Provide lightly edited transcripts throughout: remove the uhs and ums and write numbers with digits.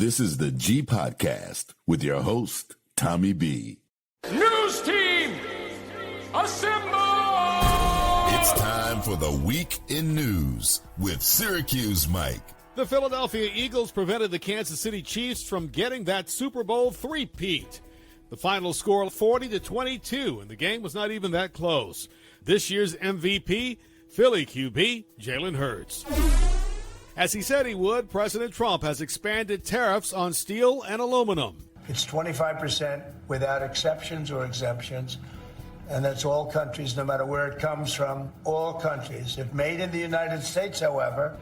This is the G Podcast with your host, Tommy B. News team, assemble! It's time for the Week in News with Syracuse Myke. The Philadelphia Eagles prevented the Kansas City Chiefs from getting that Super Bowl three-peat. The final score 40-22, and the game was not even that close. This year's MVP, Philly QB, Jalen Hurts. As he said he would, President Trump has expanded tariffs on steel and aluminum. It's 25% without exceptions or exemptions, and that's all countries, no matter where it comes from, all countries. If made in the United States, however,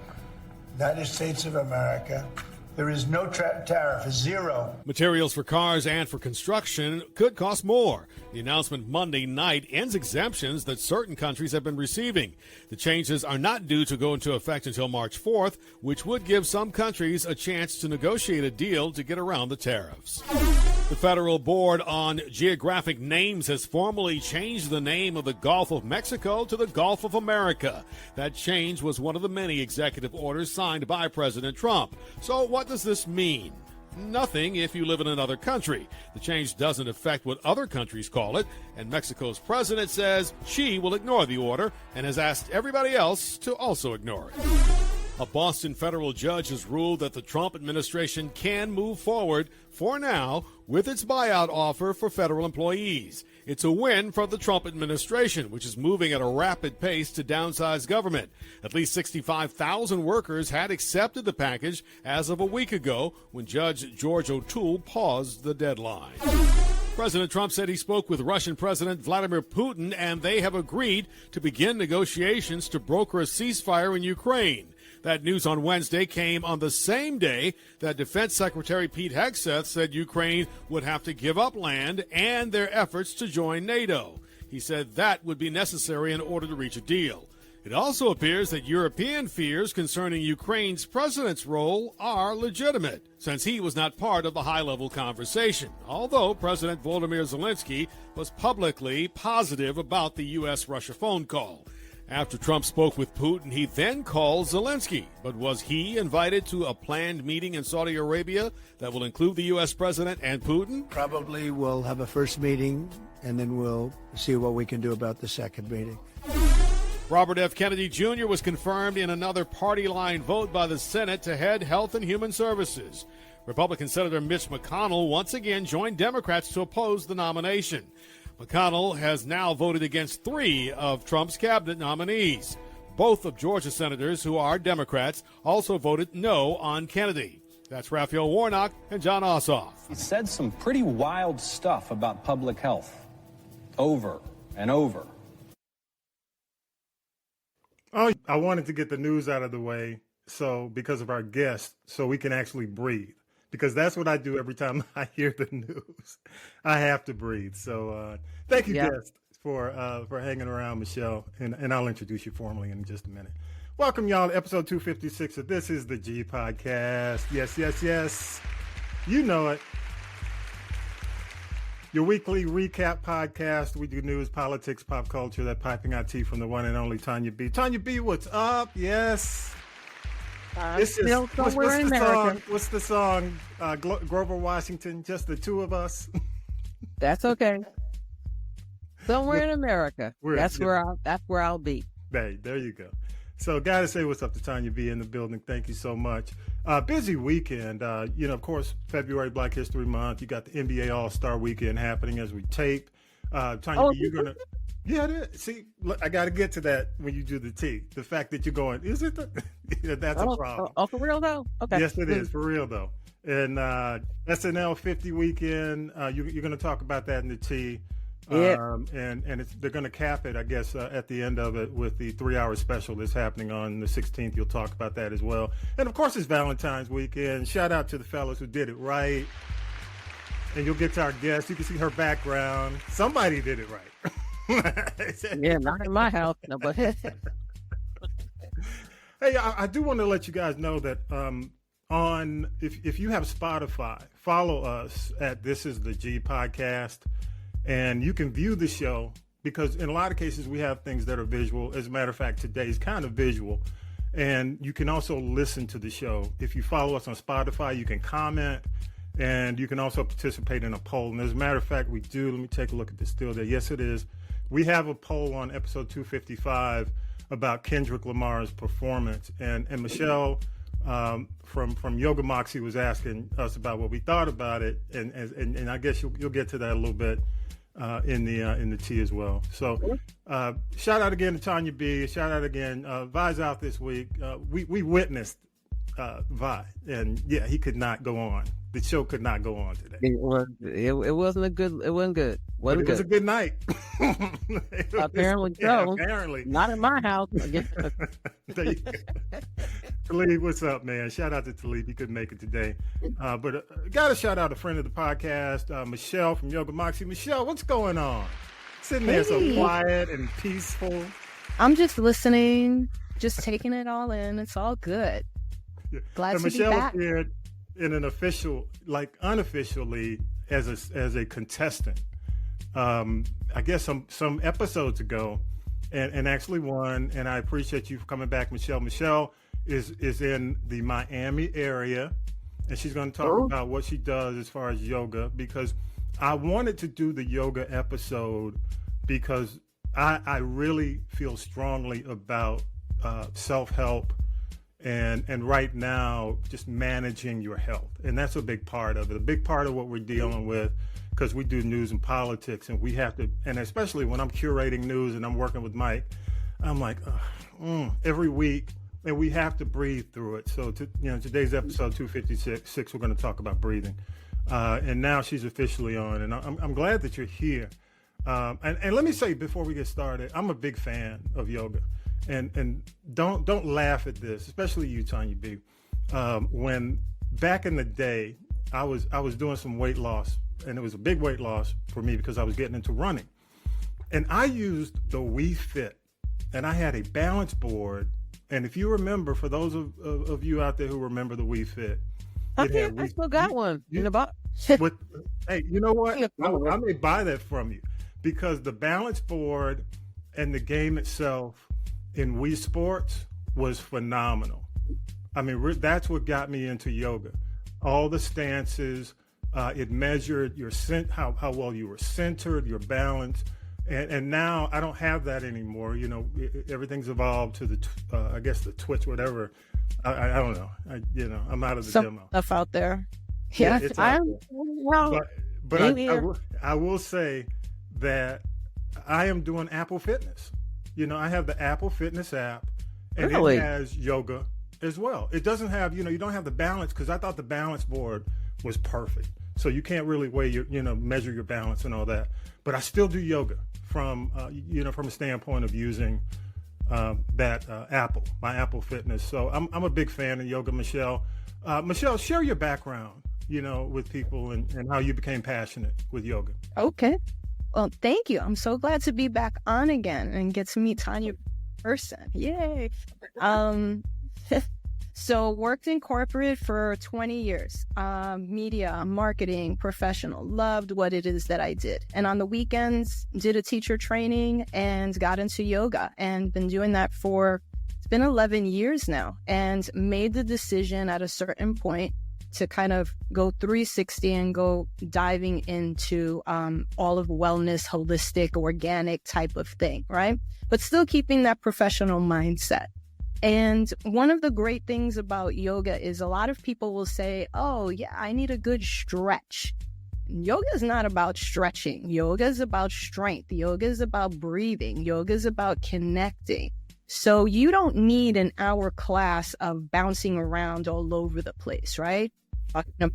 United States of America, there is no tariff, zero. Materials for cars and for construction could cost more. The announcement Monday night ends exemptions that certain countries have been receiving. The changes are not due to go into effect until March 4th, which would give some countries a chance to negotiate a deal to get around the tariffs. The Federal Board on Geographic Names has formally changed the name of the Gulf of Mexico to the Gulf of America. That change was one of the many executive orders signed by President Trump. So what does this mean? Nothing if you live in another country. The change doesn't affect what other countries call it, and Mexico's president says she will ignore the order and has asked everybody else to also ignore it. A Boston federal judge has ruled that the Trump administration can move forward, for now, with its buyout offer for federal employees. It's a win for the Trump administration, which is moving at a rapid pace to downsize government. At least 65,000 workers had accepted the package as of a week ago when Judge George O'Toole paused the deadline. President Trump said he spoke with Russian President Vladimir Putin, and they have agreed to begin negotiations to broker a ceasefire in Ukraine. That news on Wednesday came on the same day that Defense Secretary Pete Hegseth said Ukraine would have to give up land and their efforts to join NATO. He said that would be necessary in order to reach a deal. It also appears that European fears concerning Ukraine's president's role are legitimate, since he was not part of the high-level conversation, although President Volodymyr Zelensky was publicly positive about the U.S.-Russia phone call. After Trump spoke with Putin, he then called Zelensky. But was he invited to a planned meeting in Saudi Arabia that will include the U.S. president and Putin? Probably we'll have a first meeting, and then we'll see what we can do about the second meeting. Robert F. Kennedy Jr. was confirmed in another party line vote by the Senate to head Health and Human Services. Republican Senator Mitch McConnell once again joined Democrats to oppose the nomination. McConnell has now voted against 3 of Trump's cabinet nominees. Both of Georgia senators, who are Democrats, also voted no on Kennedy. That's Raphael Warnock and John Ossoff. He said some pretty wild stuff about public health over and over. Oh, I wanted to get the news out of the way, because of our guest, so we can actually breathe. Because that's what I do every time I hear the news. I have to breathe. So thank you, guest, for hanging around, Michelle. And I'll introduce you formally in just a minute. Welcome, y'all, to episode 256 of This is the G Podcast. Yes, yes, yes. You know it. Your weekly recap podcast. We do news, politics, pop culture, that piping hot tea from the one and only Tanya B. Tanya B, what's up? Yes. What's the song? Grover Washington, just the two of us. That's okay. Somewhere in America. That's where I'll be. Hey, there you go. So, gotta say what's up to Tanya B in the building. Thank you so much. Busy weekend. Of course, February Black History Month. You got the NBA All-Star Weekend happening as we tape. Tanya B, you're gonna. Yeah, it is. See, look, I got to get to that when you do the tea. The fact that you're going, is it? That's a problem. Oh, for real though? Okay. Yes, it is for real though. And SNL 50 weekend. You're going to talk about that in the tea. Yeah. And they're going to cap it, I guess, at the end of it with the 3-hour special that's happening on the 16th. You'll talk about that as well. And of course, it's Valentine's weekend. Shout out to the fellas who did it right. And you'll get to our guest. You can see her background. Somebody did it right. Yeah, not in my house. No, but hey, I do want to let you guys know that if you have Spotify, follow us at This Is the G Podcast, and you can view the show because in a lot of cases we have things that are visual. As a matter of fact, today's kind of visual, And you can also listen to the show. If you follow us on Spotify, you can comment, and you can also participate in a poll. And as a matter of fact, we do. Let me take a look at this still there. Yes, it is. We have a poll on episode 255 about Kendrick Lamar's performance. And Michelle from Yoga MOXI was asking us about what we thought about it. And I guess you'll get to that a little bit in the tea as well. So shout out again to Tanya B. Shout out again. Vi's out this week. We witnessed Vi, and yeah, he could not go on. The show could not go on today. It wasn't good. It wasn't good. It was a good night. Apparently so. Yeah, apparently. Not in my house. There you go. Talib, what's up, man? Shout out to Talib. He couldn't make it today. But got to shout out a friend of the podcast, Michelle from Yoga MOXI. Michelle, what's going on? Sitting there so quiet and peaceful. I'm just listening, just taking it all in. It's all good. Glad to Michelle be back. Appeared in an official, like unofficially, as a contestant. I guess some episodes ago, and actually won. And I appreciate you for coming back, Michelle. Michelle is in the Miami area, and she's going to talk about what she does as far as yoga, because I wanted to do the yoga episode because I really feel strongly about self-help and right now just managing your health. And that's a big part of it. A big part of what we're dealing with, because we do news and politics, and we have to, and especially when I'm curating news and I'm working with Myke, I'm like, every week, and we have to breathe through it. So today's episode 256, we're going to talk about breathing. And now she's officially on, and I'm glad that you're here. And let me say before we get started, I'm a big fan of yoga, and don't laugh at this, especially you, Tanya B. When back in the day, I was doing some weight loss, and it was a big weight loss for me because I was getting into running, and I used the Wii Fit, and I had a balance board. And if you remember, for those of you out there who remember the Wii Fit, I still got one in the box. Hey, you know what? I may buy that from you, because the balance board and the game itself in Wii Sports was phenomenal. I mean, that's what got me into yoga. All the stances, it measured your how well you were centered, your balance. And now I don't have that anymore. Everything's evolved to the, I guess the Twitch, whatever. I don't know. I'm out of the demo. Stuff out there. Yeah, it's out there. But I will say that I am doing Apple Fitness. I have the Apple Fitness app, and It has yoga as well. It doesn't have, you don't have the balance, because I thought the balance board was perfect. So you can't really weigh measure your balance and all that. But I still do yoga from a standpoint of using that my Apple Fitness. So I'm a big fan of yoga, Michelle. Michelle, share your background, with people and how you became passionate with yoga. Okay. Well, thank you. I'm so glad to be back on again and get to meet Tanya in person. Yay. So worked in corporate for 20 years, media, marketing, professional, loved what it is that I did. And on the weekends, did a teacher training and got into yoga, and been doing that it's been 11 years now, and made the decision at a certain point to kind of go 360 and go diving into all of wellness, holistic, organic type of thing, right? But still keeping that professional mindset. And one of the great things about yoga is a lot of people will say, oh, yeah, I need a good stretch. Yoga is not about stretching. Yoga is about strength. Yoga is about breathing. Yoga is about connecting. So you don't need an hour class of bouncing around all over the place, right? Talking about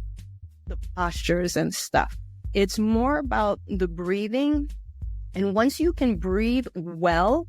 the postures and stuff. It's more about the breathing. And once you can breathe well,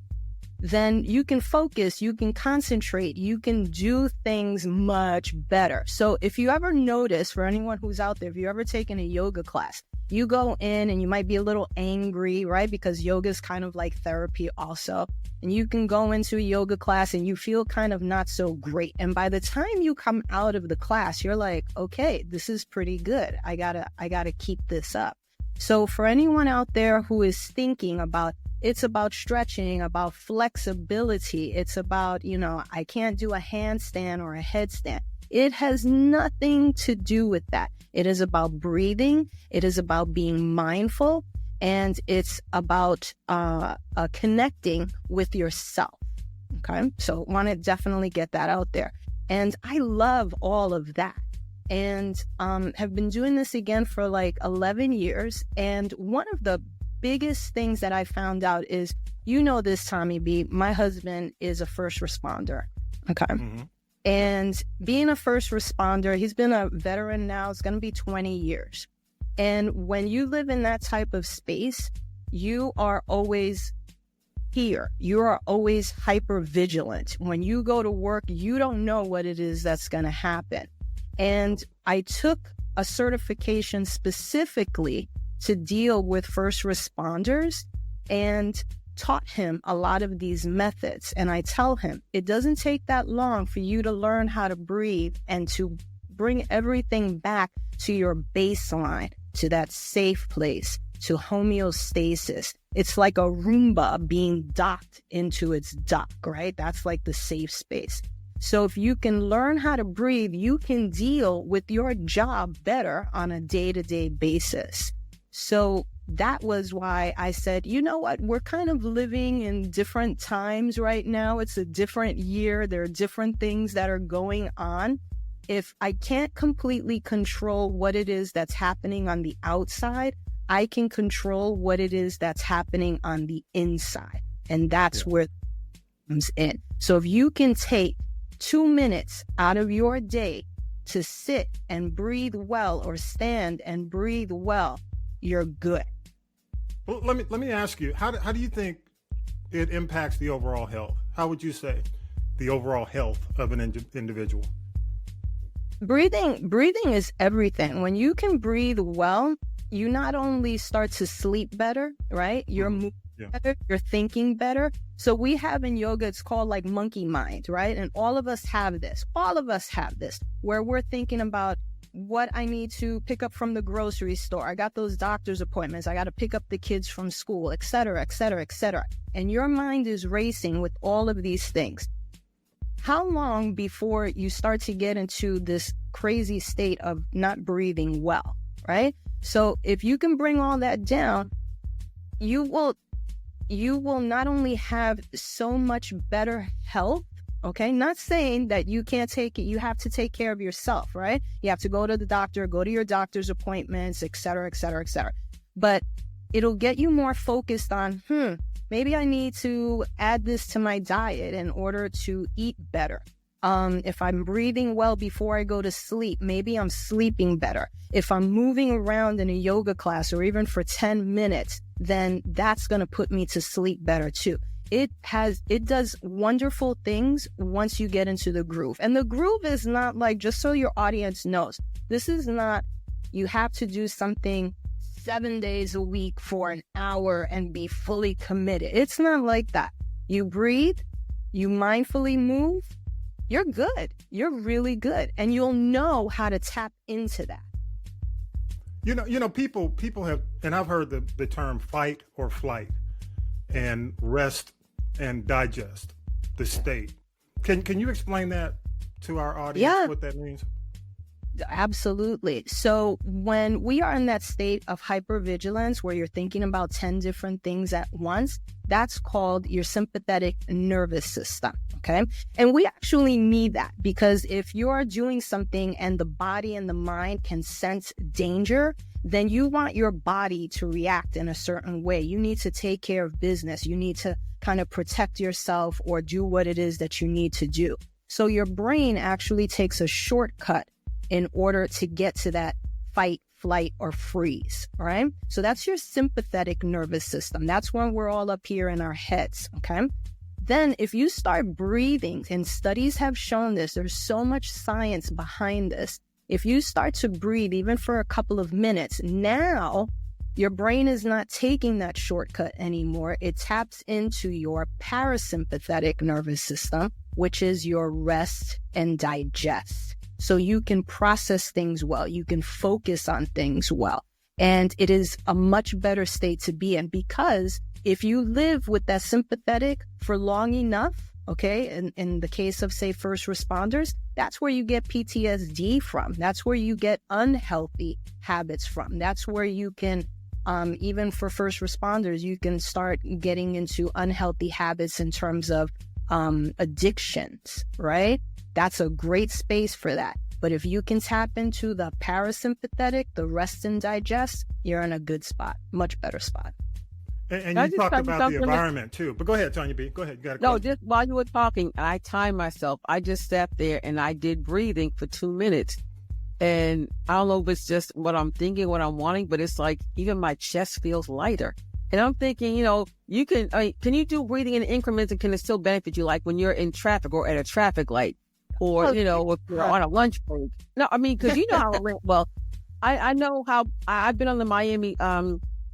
then you can focus, you can concentrate, you can do things much better. So if you ever notice, for anyone who's out there, if you ever taken a yoga class, you go in and you might be a little angry, right? Because yoga is kind of like therapy also. And you can go into a yoga class and you feel kind of not so great. And by the time you come out of the class, you're like, okay, this is pretty good. I gotta keep this up. So for anyone out there who is thinking about, It's about stretching, about flexibility. It's about, I can't do a handstand or a headstand. It has nothing to do with that. It is about breathing. It is about being mindful. And it's about connecting with yourself. Okay. So want to definitely get that out there. And I love all of that. And have been doing this again for like 11 years. And one of the biggest things that I found out is, this, Tommy B, my husband is a first responder. Okay. Mm-hmm. And being a first responder, he's been a veteran now. It's going to be 20 years. And when you live in that type of space, you are always here. You are always hyper vigilant. When you go to work, you don't know what it is that's going to happen. And I took a certification specifically to deal with first responders and taught him a lot of these methods. And I tell him, it doesn't take that long for you to learn how to breathe and to bring everything back to your baseline, to that safe place, to homeostasis. It's like a Roomba being docked into its dock, right? That's like the safe space. So if you can learn how to breathe, you can deal with your job better on a day-to-day basis. So that was why I said, you know what? We're kind of living in different times right now. It's a different year. There are different things that are going on. If I can't completely control what it is that's happening on the outside, I can control what it is that's happening on the inside. And that's where it comes in. So if you can take 2 minutes out of your day to sit and breathe well, or stand and breathe well, you're good. Well, let me ask you, how do you think it impacts the overall health? How would you say the overall health of an individual? Breathing is everything. When you can breathe well, you not only start to sleep better, right? You're moving better, you're thinking better. So we have in yoga, it's called like monkey mind, right? And all of us have this. All of us have this, where we're thinking about what I need to pick up from the grocery store. I got those doctor's appointments. I got to pick up the kids from school, et cetera, et cetera, et cetera. And your mind is racing with all of these things. How long before you start to get into this crazy state of not breathing well, right? So if you can bring all that down, you will not only have so much better health. Okay, not saying that you can't take it. You have to take care of yourself, right? You have to go to the doctor, go to your doctor's appointments, et cetera, et cetera, et cetera. But it'll get you more focused on, maybe I need to add this to my diet in order to eat better. If I'm breathing well before I go to sleep, maybe I'm sleeping better. If I'm moving around in a yoga class or even for 10 minutes, then that's going to put me to sleep better too. It does wonderful things once you get into the groove. And the groove is not like, just so your audience knows, this is not, you have to do something 7 days a week for an hour and be fully committed. It's not like that. You breathe, you mindfully move, you're good. You're really good. And you'll know how to tap into that. You know, people have, and I've heard the term fight or flight, and rest and digest, the state. Can you explain that to our audience, what that means? Absolutely. So when we are in that state of hypervigilance where you're thinking about 10 different things at once, that's called your sympathetic nervous system. Okay. And we actually need that, because if you're doing something and the body and the mind can sense danger, then you want your body to react in a certain way. You need to take care of business. You need to kind of protect yourself or do what it is that you need to do. So your brain actually takes a shortcut in order to get to that fight, flight, or freeze, all right? So that's your sympathetic nervous system. That's when we're all up here in our heads, okay? Then if you start breathing, and studies have shown this, there's so much science behind this. If you start to breathe even for a couple of minutes, now your brain is not taking that shortcut anymore. It taps into your parasympathetic nervous system, which is your rest and digest. So you can process things well. You can focus on things well. And it is a much better state to be in, because If you live with that sympathetic for long enough, okay, in the case of, say, first responders, that's where you get PTSD from. That's where you get unhealthy habits from. That's where you can, even for first responders, you can start getting into unhealthy habits in terms of addictions, right? That's a great space for that. But if you can tap into the parasympathetic, the rest and digest, you're in a good spot, much better spot. And you talked about the environment too. But go ahead, Tanya B. Go ahead. You got a question. No, just while you were talking, I timed myself. I just sat there and I did breathing for 2 minutes. And I don't know if it's just what I'm thinking, what I'm wanting, but it's like even my chest feels lighter. And I'm thinking, you can, can you do breathing in increments and can it still benefit you? Like when you're in traffic or at a traffic light or, if you're on a lunch break. No, I mean, because how, I know how I've been on the Miami,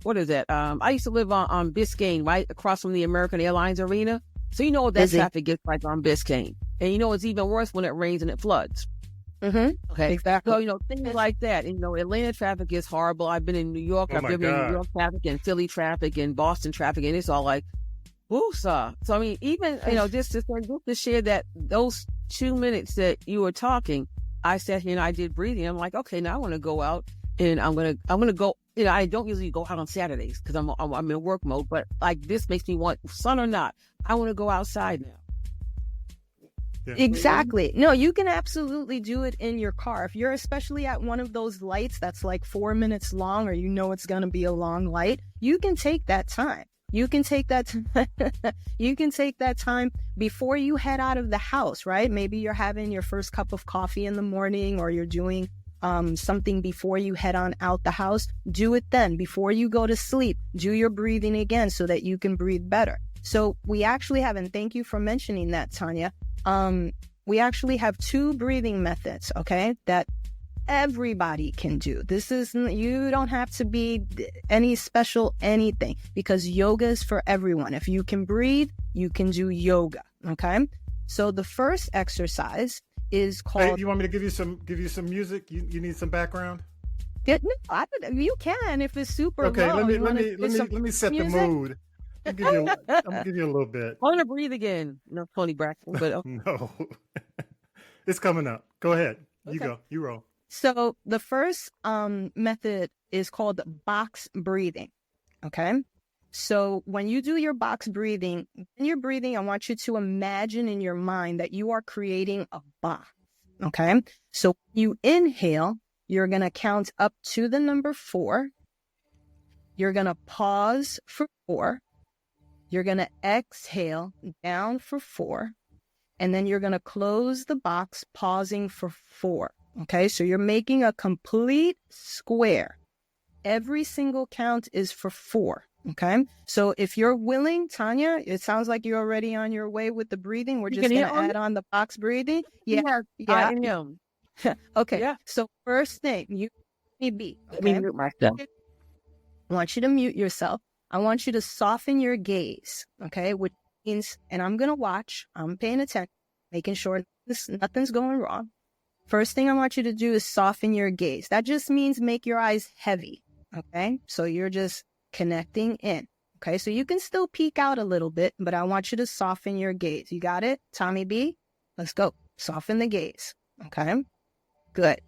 what is that? I used to live on Biscayne, right across from the American Airlines Arena. So you know what that traffic gets like on Biscayne. And it's even worse when it rains and it floods. Mm-hmm. Okay. Exactly. So, things like that. And, Atlanta traffic is horrible. I've been in New York. I've been in New York traffic and Philly traffic and Boston traffic. And it's all like, woosah. So, I mean, even, just to share that those 2 minutes that you were talking, I sat here and I did breathing. I'm like, okay, now I want to go out and I'm going to go. I don't usually go out on Saturdays because I'm in work mode, but like this makes me want, sun or not, I want to go outside now. Yeah. Exactly. No, you can absolutely do it in your car. If you're especially at one of those lights that's like 4 minutes long, or it's going to be a long light, you can take that time. You can take that time before you head out of the house, right? Maybe you're having your first cup of coffee in the morning, or you're doing something before you head on out the house. Do it then. Before you go to sleep, do your breathing again so that you can breathe better. So we actually have, and thank you for mentioning that, Tanya. We actually have 2 breathing methods, okay, that everybody can do. You don't have to be any special anything, because yoga is for everyone. If you can breathe, you can do yoga, okay? So the first exercise is called... Hey, you want me to give you some music? You need some background? No, you can if it's super okay, low. let me set the mood. I'm gonna give you a little bit. I want to breathe again. No, Tony Braxton, but okay. No, it's coming up. Go ahead. You Okay. go. You roll. So the first method is called box breathing. Okay. So when you do your box breathing, when you're breathing, I want you to imagine in your mind that you are creating a box. Okay. So you inhale, you're going to count up to the number 4. You're going to pause for 4. You're going to exhale down for 4. And then you're going to close the box, pausing for 4. Okay, so you're making a complete square. Every single count is for 4. Okay, so if you're willing, Tanya, it sounds like you're already on your way with the breathing. We're just going to add on the box breathing. Yeah. I am. Okay, yeah. So first thing, you be. Let me mute myself. I want you to mute yourself. I want you to soften your gaze, okay, which means, and I'm going to watch, I'm paying attention, making sure nothing's going wrong. First thing I want you to do is soften your gaze. That just means make your eyes heavy, okay? So you're just connecting in, okay? So you can still peek out a little bit, but I want you to soften your gaze. You got it? Tommy B? Let's go. Soften the gaze, okay? Good.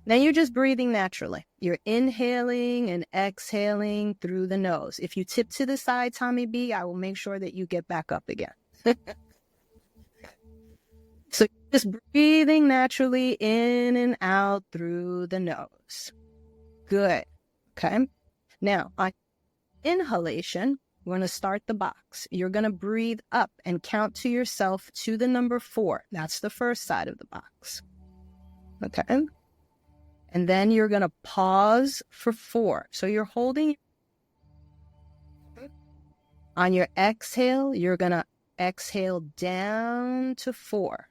Then you're just breathing naturally. You're inhaling and exhaling through the nose. If you tip to the side, Tommy B, I will make sure that you get back up again. So just breathing naturally in and out through the nose. Good. Okay. Now, on inhalation, we're going to start the box. You're going to breathe up and count to yourself to the number 4. That's the first side of the box. Okay. And then you're going to pause for 4. So you're holding. On your exhale, you're going to exhale down to 4.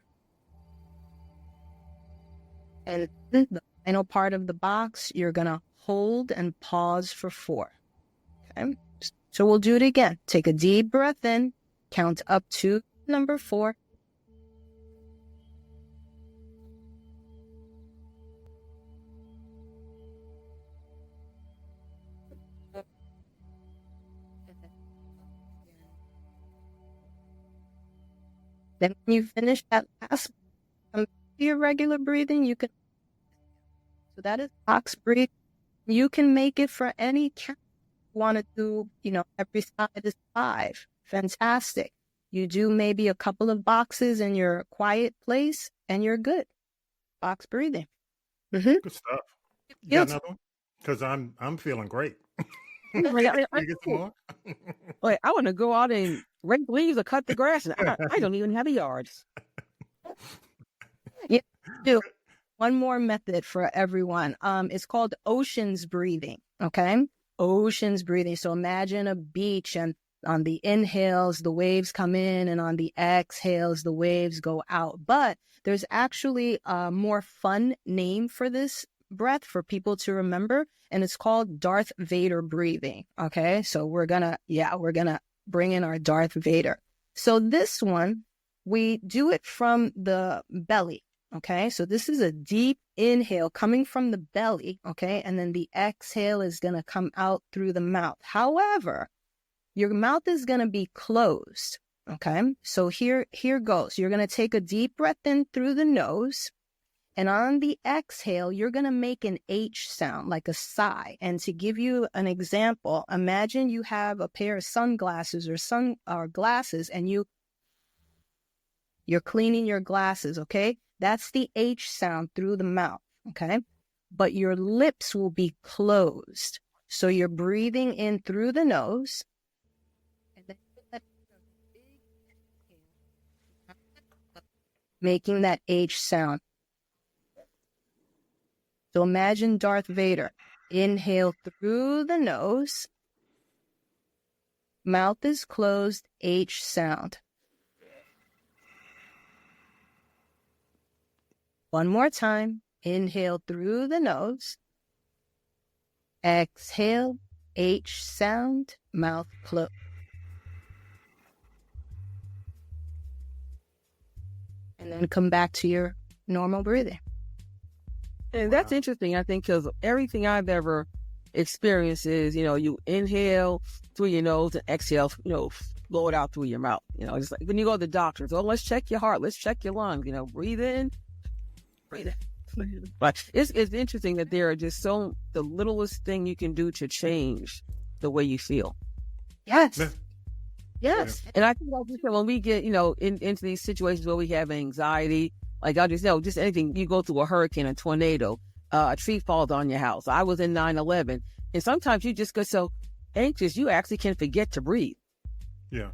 And the final part of the box, you're going to hold and pause for 4. Okay. So we'll do it again. Take a deep breath in, count up to number 4. Then when you finish that last, come back to your regular breathing, you can, so that is box breathe. You can make it for any count. You want to do, every side is 5. Fantastic. You do maybe a couple of boxes in your quiet place and you're good. Box breathing. Mm-hmm. Good stuff. You got another one? Because I'm feeling great. You get some more? Wait, I want to go out and rake leaves or cut the grass, and I don't even have a yard. Yeah, do one more method for everyone. It's called oceans breathing. Okay, oceans breathing. So imagine a beach, and on the inhales, the waves come in, and on the exhales, the waves go out. But there's actually a more fun name for this breath for people to remember, and it's called Darth Vader breathing. Okay, so we're gonna bring in our Darth Vader. So this one, we do it from the belly. Okay, so this is a deep inhale coming from the belly. Okay, and then the exhale is gonna come out through the mouth. However, your mouth is gonna be closed. Okay, so here goes. You're gonna take a deep breath in through the nose. And on the exhale, you're going to make an H sound, like a sigh. And to give you an example, imagine you have a pair of sunglasses or glasses, and you're cleaning your glasses, okay? That's the H sound through the mouth, okay? But your lips will be closed. So you're breathing in through the nose. And then making that H sound. So imagine Darth Vader. Inhale through the nose. Mouth is closed. H sound. One more time. Inhale through the nose. Exhale. H sound. Mouth closed. And then come back to your normal breathing. And that's interesting, I think, because everything I've ever experienced is, you inhale through your nose and exhale, blow it out through your mouth. Just like when you go to the doctor, so let's check your heart, let's check your lungs, breathe in, breathe out. But it's interesting that there are just the littlest thing you can do to change the way you feel. Yes. Yeah. Yes. And I think, like you said, when we get, into these situations where we have anxiety, like I just anything, you go through a hurricane, a tornado, a tree falls on your house. I was in 9/11, and sometimes you just get so anxious, you actually can forget to breathe. Yeah.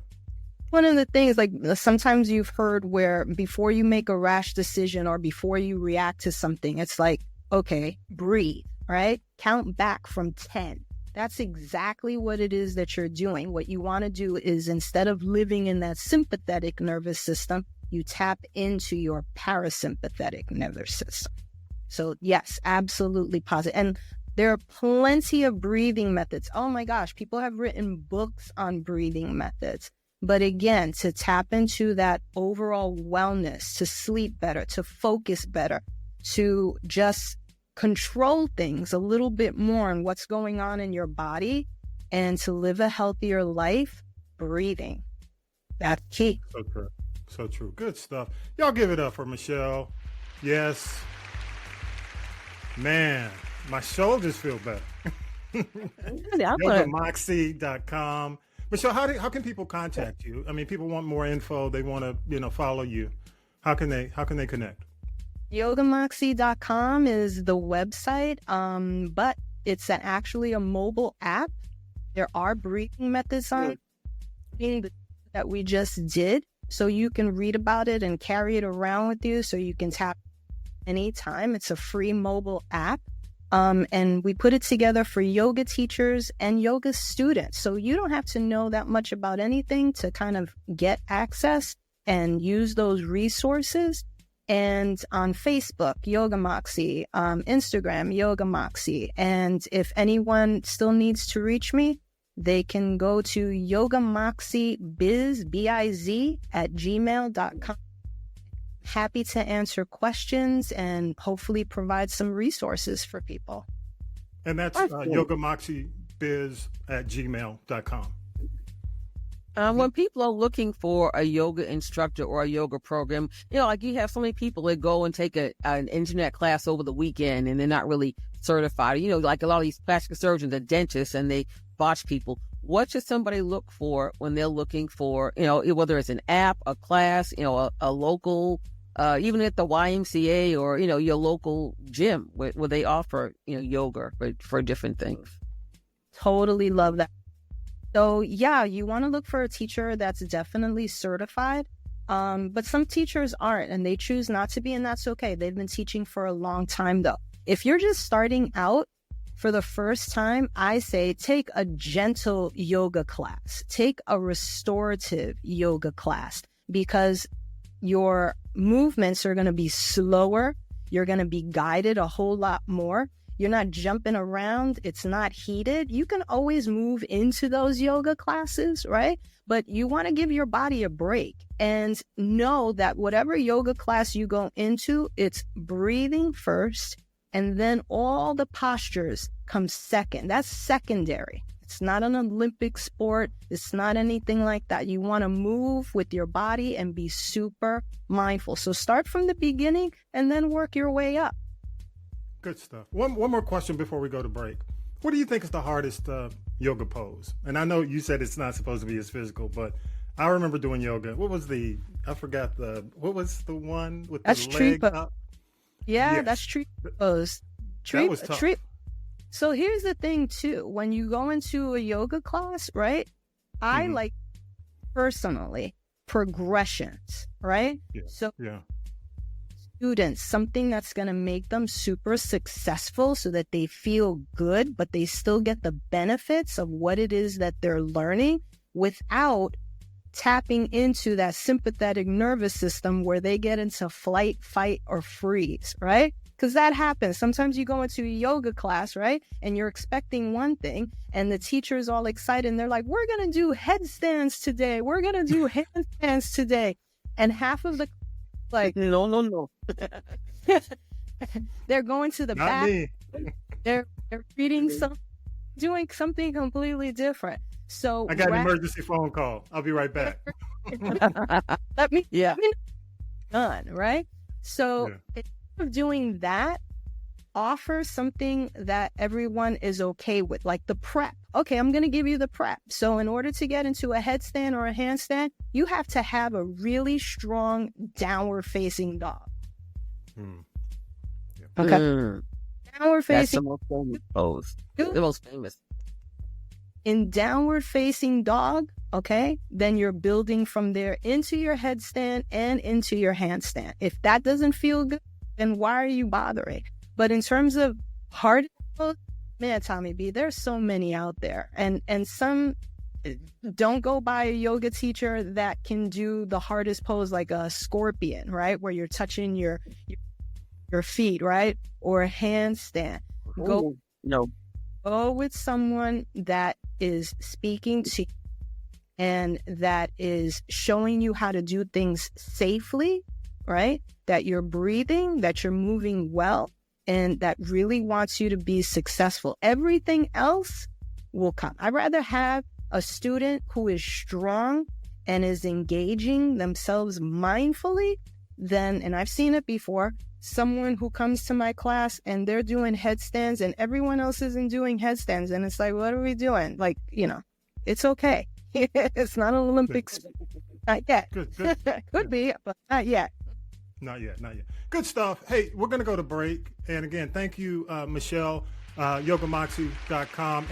One of the things, like sometimes you've heard where before you make a rash decision or before you react to something, it's like, okay, breathe, right? Count back from 10. That's exactly what it is that you're doing. What you want to do is, instead of living in that sympathetic nervous system, you tap into your parasympathetic nervous system. So yes, absolutely positive. And there are plenty of breathing methods. Oh my gosh, people have written books on breathing methods. But again, to tap into that overall wellness, to sleep better, to focus better, to just control things a little bit more on what's going on in your body, and to live a healthier life, breathing. That's key. So true. So true. Good stuff. Y'all give it up for Michele. Yes. Man, my shoulders feel better. MOXI.com. Michele, how can people contact you? I mean, people want more info. They want to, follow you. How can they connect? YogaMoxi.com is the website, but it's actually a mobile app. There are breathing methods on it that we just did. So you can read about it and carry it around with you, so you can tap anytime. It's a free mobile app. And we put it together for yoga teachers and yoga students. So you don't have to know that much about anything to kind of get access and use those resources. And on Facebook, Yoga Moxi, Instagram, Yoga Moxi. And if anyone still needs to reach me, they can go to yogamoxibiz, B-I-Z, @gmail.com. Happy to answer questions and hopefully provide some resources for people. And that's yogamoxibiz @gmail.com. When people are looking for a yoga instructor or a yoga program, like you have so many people that go and take an internet class over the weekend and they're not really certified. Like a lot of these plastic surgeons and dentists, and they botch people. What should somebody look for when they're looking for, whether it's an app, a class, a local, even at the YMCA or, your local gym where they offer, yoga for different things? Totally love that. So yeah, you want to look for a teacher that's definitely certified. But some teachers aren't, and they choose not to be, and that's okay. They've been teaching for a long time though. If you're just starting out for the first time, I say take a gentle yoga class, take a restorative yoga class, because your movements are going to be slower. You're going to be guided a whole lot more. You're not jumping around. It's not heated. You can always move into those yoga classes, right? But you want to give your body a break and know that whatever yoga class you go into, it's breathing first, and then all the postures come second. That's secondary. It's not an Olympic sport. It's not anything like that. You want to move with your body and be super mindful. So start from the beginning and then work your way up. Good stuff. One more question before we go to break. What do you think is the hardest yoga pose? And I know you said it's not supposed to be as physical, but I remember doing yoga. What was the one with that's the tree leg pose. up? Yeah, Yes. that's tree pose. That was tough. So here's the thing too. When you go into a yoga class, right? I like personally progressions, right? Yeah. So yeah. Students, something that's going to make them super successful so that they feel good, but they still get the benefits of what it is that they're learning without tapping into that sympathetic nervous system where they get into flight, fight, or freeze, right? Because that happens. Sometimes you go into a yoga class, right? And you're expecting one thing, and the teacher's all excited, and they're like, we're going to do headstands today. We're going to do handstands today. And half of the like, no. They're going to the Not back. me. They're reading doing something completely different. So I got an emergency phone call. I'll be right back. let me done, right? So instead of doing that, offer something that everyone is okay with, like the prep. Okay, I'm going to give you the prep. So in order to get into a headstand or a handstand, you have to have a really strong downward facing dog. Okay. Downward facing. That's the most famous pose. The most famous. In downward facing dog, okay, then you're building from there into your headstand and into your handstand. If that doesn't feel good, then why are you bothering? But in terms of hard pose, man, Tommy B, there's so many out there. And some don't go by a yoga teacher that can do the hardest pose like a scorpion, right? Where you're touching your feet, right? Or a handstand. Go with someone that is speaking to you and that is showing you how to do things safely, right? That you're breathing, that you're moving well, and that really wants you to be successful. Everything else will come. I'd rather have a student who is strong and is engaging themselves mindfully than, and I've seen it before, someone who comes to my class and they're doing headstands and everyone else isn't doing headstands. And it's like, what are we doing? Like, it's okay. It's not an Olympics. Not yet. Good. Could be, but not yet. Not yet. Good stuff. Hey, we're going to go to break. And again, thank you, Michele, yogamoxi.com.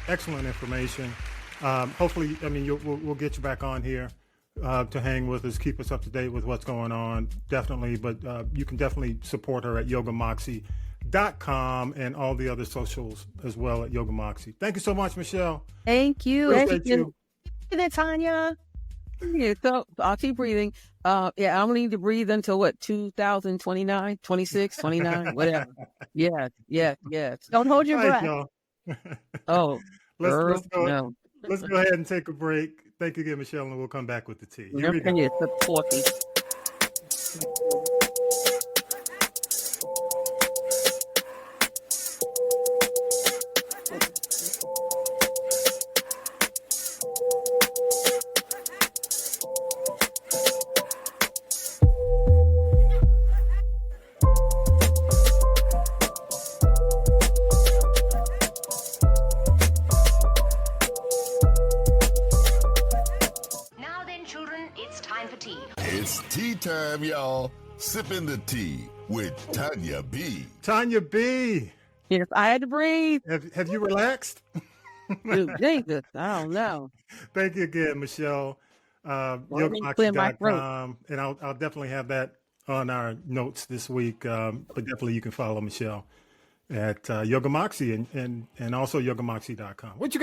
Excellent information. Hopefully, we'll get you back on here to hang with us, keep us up to date with what's going on. Definitely. But you can definitely support her at yogamoxi.com and all the other socials as well at yogamoxi. Thank you so much, Michele. Thank you. Appreciate you. Tanya. Yeah, so I'll keep breathing. I don't need to breathe until 2029, 26, 29, whatever. Yeah. Don't hold your breath. Y'all. Let's go. No. Let's go ahead and take a break. Thank you again, Michele, and we'll come back with the tea. Here we go. time, y'all. Sipping the tea with Tanya B. Tanya B. Yes, I had to breathe. Have you relaxed? Dude, Jesus, I don't know. Thank you again, Michelle. Let me clear my throat. YogaMoxi.com, and I'll definitely have that on our notes this week. But definitely you can follow Michelle at YogaMoxi and also YogaMoxi.com. What you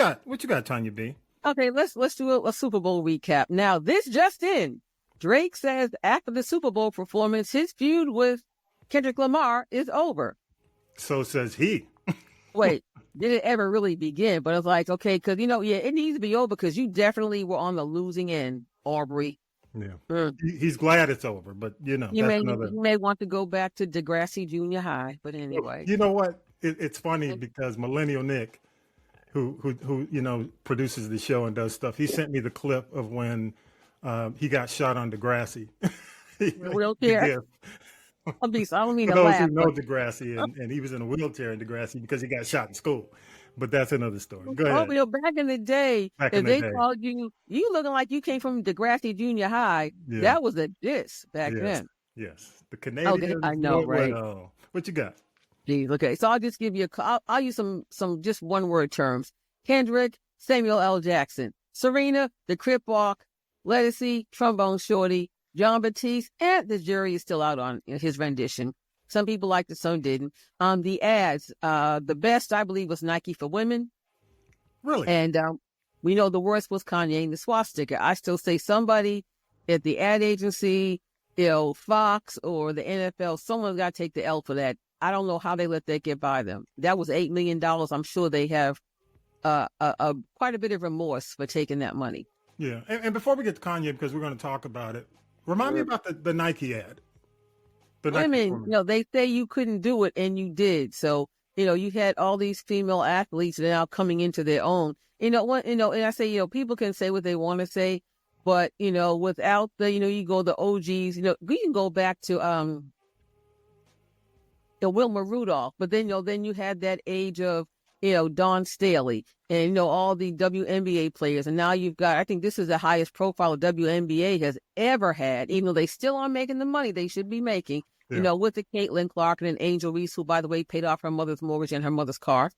got, Tanya B? Okay, let's do a Super Bowl recap. Now, this just in. Drake says after the Super Bowl performance, his feud with Kendrick Lamar is over. So says he. Wait, did it ever really begin? But it's like, okay, because, it needs to be over because you definitely were on the losing end, Aubrey. Yeah. He's glad it's over, but, You may want to go back to Degrassi Junior High, but anyway. You know what? It's funny because Millennial Nick, who produces the show and does stuff, he sent me the clip of when he got shot on Degrassi. Wheelchair. I don't mean For to those laugh. who know Degrassi, and he was in a wheelchair in Degrassi because he got shot in school. But that's another story. Go ahead. Back in the day, if they called you looking like you came from Degrassi Junior High, that was a diss back then. Yes. The Canadians. I know, right? What you got? Geez, okay. So I'll just give you I'll use some just one word terms. Kendrick, Samuel L. Jackson, Serena, the Crip Walk, Lettucey, Trombone Shorty, John Batiste, and the jury is still out on his rendition. Some people liked it, some didn't. The ads, the best, I believe, was Nike for women. Really? And we know the worst was Kanye and the swastika. I still say somebody at the ad agency, Fox or the NFL, someone's got to take the L for that. I don't know how they let that get by them. That was $8 million. I'm sure they have quite a bit of remorse for taking that money. Yeah. And before we get to Kanye, because we're going to talk about it, remind me about the Nike ad. They say you couldn't do it, and you did. So, you had all these female athletes now coming into their own. And I say, people can say what they want to say, but, without you go the OGs, we can go back to Wilma Rudolph, but then you had that age of Dawn Staley and all the WNBA players, and now you've got, I think this is the highest profile WNBA has ever had, even though they still aren't making the money they should be making. With the Caitlin Clark and Angel Reese, who by the way paid off her mother's mortgage and her mother's car.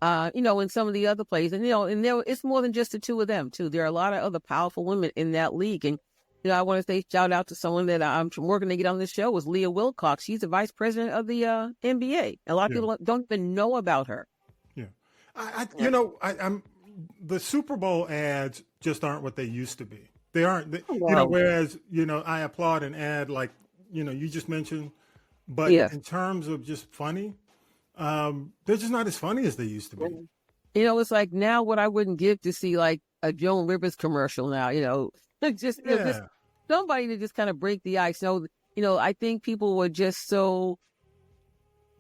And some of the other players, and it's more than just the two of them too. There are a lot of other powerful women in that league, and I want to say shout out to someone that I'm working to get on this show was Leah Wilcox. She's the vice president of the NBA. A lot of people don't even know about her. Yeah, I'm the Super Bowl ads just aren't what they used to be. They aren't. Whereas I applaud an ad like you just mentioned, but in terms of just funny, they're just not as funny as they used to be. It's like now what I wouldn't give to see like a Joan Rivers commercial now. Just somebody to just kind of break the ice. I think people were just so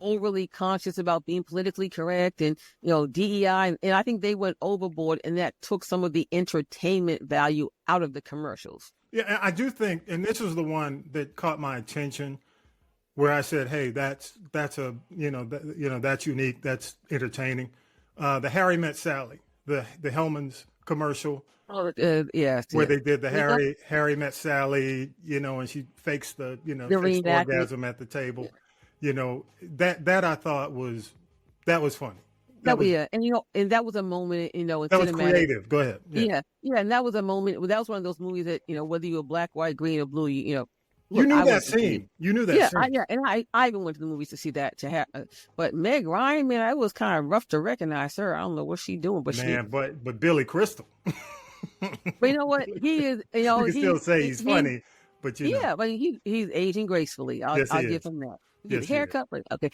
overly conscious about being politically correct and, DEI. And I think they went overboard, and that took some of the entertainment value out of the commercials. Yeah, I do think, and this was the one that caught my attention, where I said, "Hey, that's that's unique, that's entertaining." The Harry Met Sally, the Hellman's commercial. Yes. Where they did the Harry Met Sally, and she fakes the fakes the orgasm at the table. That I thought was funny. And that was a moment, in that was cinematic. creative. Go ahead. Yeah, and that was a moment. That was one of those movies that whether you were black, white, green, or blue, you knew that scene. You knew that scene. And I even went to the movies to see that. But Meg Ryan, man, it was kind of rough to recognize her. I don't know what she's doing, but but Billy Crystal. But you know what? He is. You can still say he's funny, but but he's aging gracefully. I'll give him that. Yes, haircut, okay.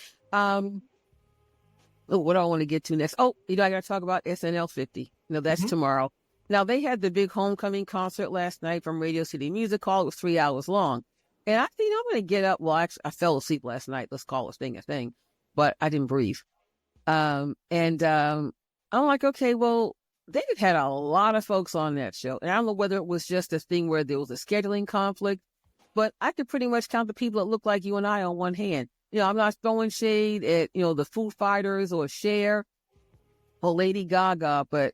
What do I want to get to next? I got to talk about SNL 50. That's tomorrow. Now, they had the big homecoming concert last night from Radio City Music Hall. It was 3 hours long. And I think I'm going to get up. Well, actually, I fell asleep last night. Let's call a thing. But I didn't breathe. I'm like, okay, well, they had a lot of folks on that show. And I don't know whether it was just a thing where there was a scheduling conflict, but I could pretty much count the people that look like you and I on one hand. I'm not throwing shade at, the Foo Fighters or Cher or Lady Gaga, but,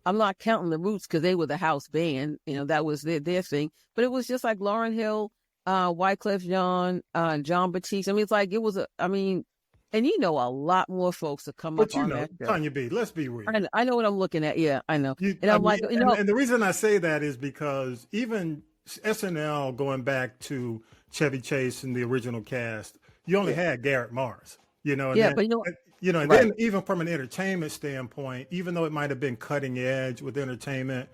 I'm not counting the Roots because they were the house band. That was their thing. But it was just like Lauryn Hill, Wyclef Jean, John Batiste. I mean, it's like it was and you know a lot more folks to come But up on that show. Tanya B, let's be real. I know what I'm looking at. Yeah, I know. And the reason I say that is because even SNL, going back to Chevy Chase and the original cast, you only had Garrett Morris. And then even from an entertainment standpoint, even though it might have been cutting edge with entertainment,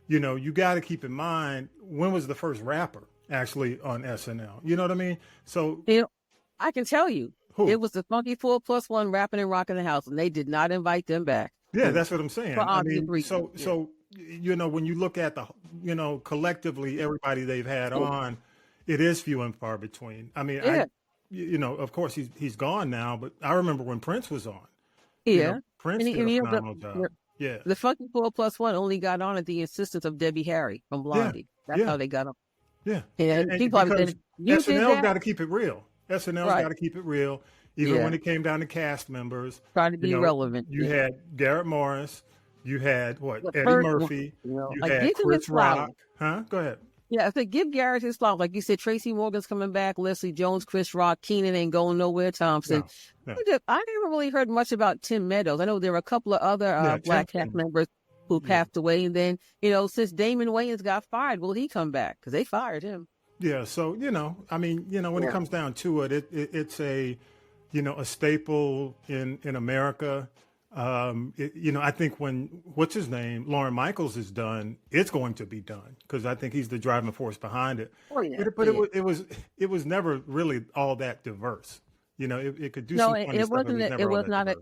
you got to keep in mind, when was the first rapper actually on SNL? You know what I mean? So I can tell you. Who? It was the Funky 4+1 rapping and rocking the house, and they did not invite them back. Yeah, that's what I'm saying. For obvious reasons. So when you look at the, collectively everybody they've had on, it is few and far between. I mean, of course he's gone now, but I remember when Prince was on. Yeah, Prince did a phenomenal job. Yeah, the Funky 4+1 only got on at the insistence of Debbie Harry from Blondie. That's how they got on. Yeah, and people have said, SNL's got to keep it real. SNL's got to keep it real, even when it came down to cast members. Try to be relevant. You had Garrett Morris. You had Eddie Murphy. You had Chris Rock. Huh? Go ahead. Yeah, I said give Garrett his flowers. Like you said, Tracy Morgan's coming back. Leslie Jones, Chris Rock, Keenan ain't going nowhere. Thompson. No. I never really heard much about Tim Meadows. I know there were a couple of other Black cast members who passed away, and then since Damon Wayans got fired, will he come back? Because they fired him. Yeah, so when it comes down to it, it's a staple in America. I think when what's his name, Lorne Michaels is done, it's going to be done because I think he's the driving force behind it. Oh, yeah. But it was never really all that diverse. It could do some funny stuff.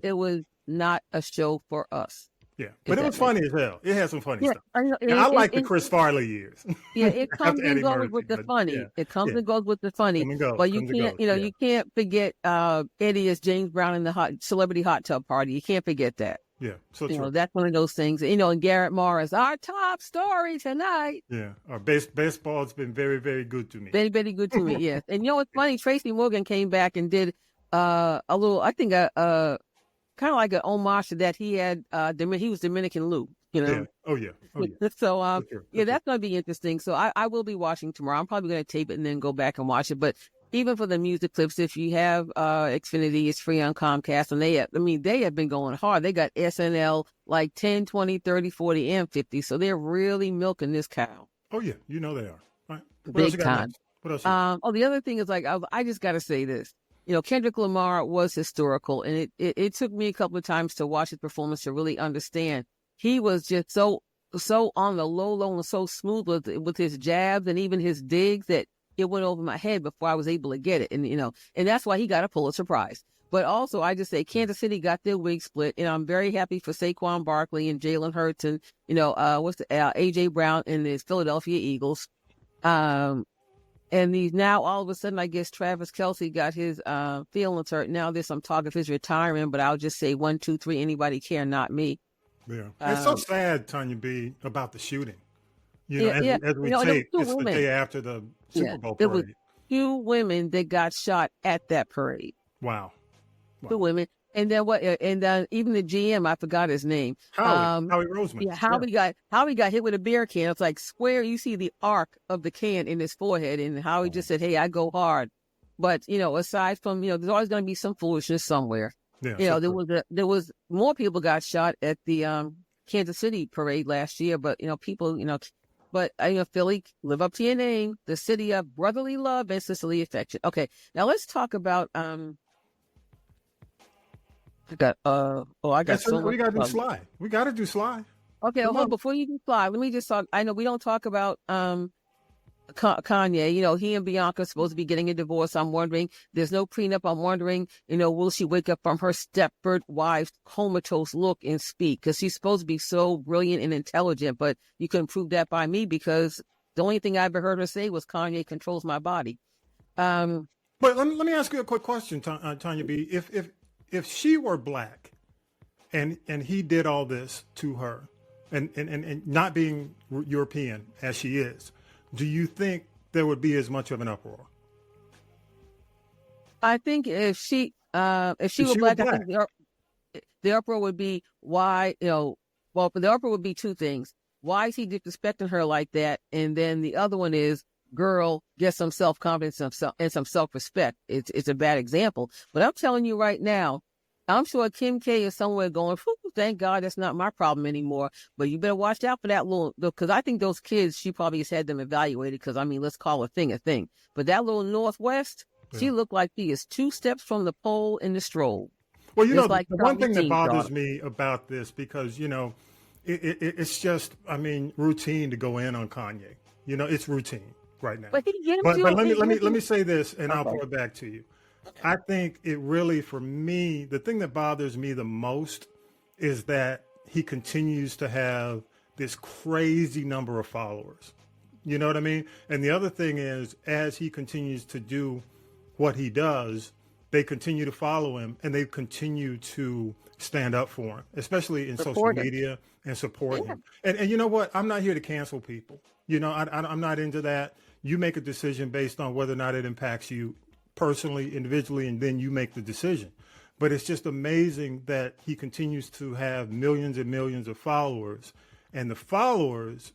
It was not a show for us. Yeah, but it was funny as hell. It had some funny stuff. I like the Chris Farley years. Yeah, it comes and goes with the funny. Yeah. It comes and goes with the funny. But you can't, you can't forget Eddie as James Brown in the celebrity hot tub party. You can't forget that. Yeah, so true. That's one of those things. And Garrett Morris, our top story tonight. Yeah, our baseball's been very, very good to me. Very, very good to me. Yes, and what's funny? Tracy Morgan came back and did a little. I think kind of like an homage to that. He had he was Dominican Lou, Yeah. Oh yeah. So that's going to be interesting. So I will be watching tomorrow. I'm probably going to tape it and then go back and watch it. But even for the music clips, if you have Xfinity, it's free on Comcast, and they have been going hard. They got SNL like 10, 20, 30, 40, and 50. So they're really milking this cow. Oh yeah, they are. Right. Big time. What else? The other thing is I just got to say this. Kendrick Lamar was historical, and it took me a couple of times to watch his performance to really understand. He was just so on the low and so smooth with his jabs and even his digs that it went over my head before I was able to get it. And, and that's why he got a Pulitzer Prize. But also, I just say Kansas City got their wig split, and I'm very happy for Saquon Barkley and Jalen Hurts and, A.J. Brown and the Philadelphia Eagles. And now all of a sudden, I guess Travis Kelce got his feelings hurt. Now there's some talk of his retiring, but I'll just say 1, 2, 3, anybody care, not me. Yeah. It's so sad, Tanya B, about the shooting. As we tape, it's the day after the Super Bowl parade. There were 2 women that got shot at that parade. Wow. 2 women. And then and then even the GM, I forgot his name. Howie Roseman. Yeah, Howie got hit with a beer can. It's like square. You see the arc of the can in his forehead, and Howie just said, "Hey, I go hard." But aside from there's always going to be some foolishness somewhere. Yeah, there was more people got shot at the Kansas City parade last year, but people but Philly, live up to your name, the city of brotherly love and sisterly affection. Okay, now let's talk about We got so much. We got to do Sly. We got to do Sly. Okay, before you do Sly, let me just talk. I know we don't talk about Kanye. He and Bianca are supposed to be getting a divorce. I'm wondering, there's no prenup. I'm wondering, will she wake up from her Stepford wife's comatose look and speak? Because she's supposed to be so brilliant and intelligent, but you couldn't prove that by me because the only thing I ever heard her say was Kanye controls my body. But let me ask you a quick question, Tanya B. If she were black and he did all this to her and not being European as she is, do you think there would be as much of an uproar? I think if she were black, I think the uproar would be why, the uproar would be 2 things. Why is he disrespecting her like that? And then the other one is, girl get some self-confidence and some self-respect. It's a bad example. But I'm telling you right now, I'm sure Kim K is somewhere going, thank God that's not my problem anymore. But you better watch out for that little, because I think those kids, she probably has had them evaluated, because, I mean, let's call a thing. But that little Northwest, she looked like she is 2 steps from the pole in the stroll. Well, you know, like the one thing that bothers me about this, because, you know, it's just, I mean, routine to go in on Kanye. You know, it's routine right now. But let me say this, and I'll throw it back to you. I think it really, for me, the thing that bothers me the most is that he continues to have this crazy number of followers. You know what I mean? And the other thing is, as he continues to do what he does, they continue to follow him, and they continue to stand up for him, especially in social media, and support him. And you know what? I'm not here to cancel people. You know, I'm not into that. You make a decision based on whether or not it impacts you personally, individually, and then you make the decision. But it's just amazing that he continues to have millions and millions of followers, and the followers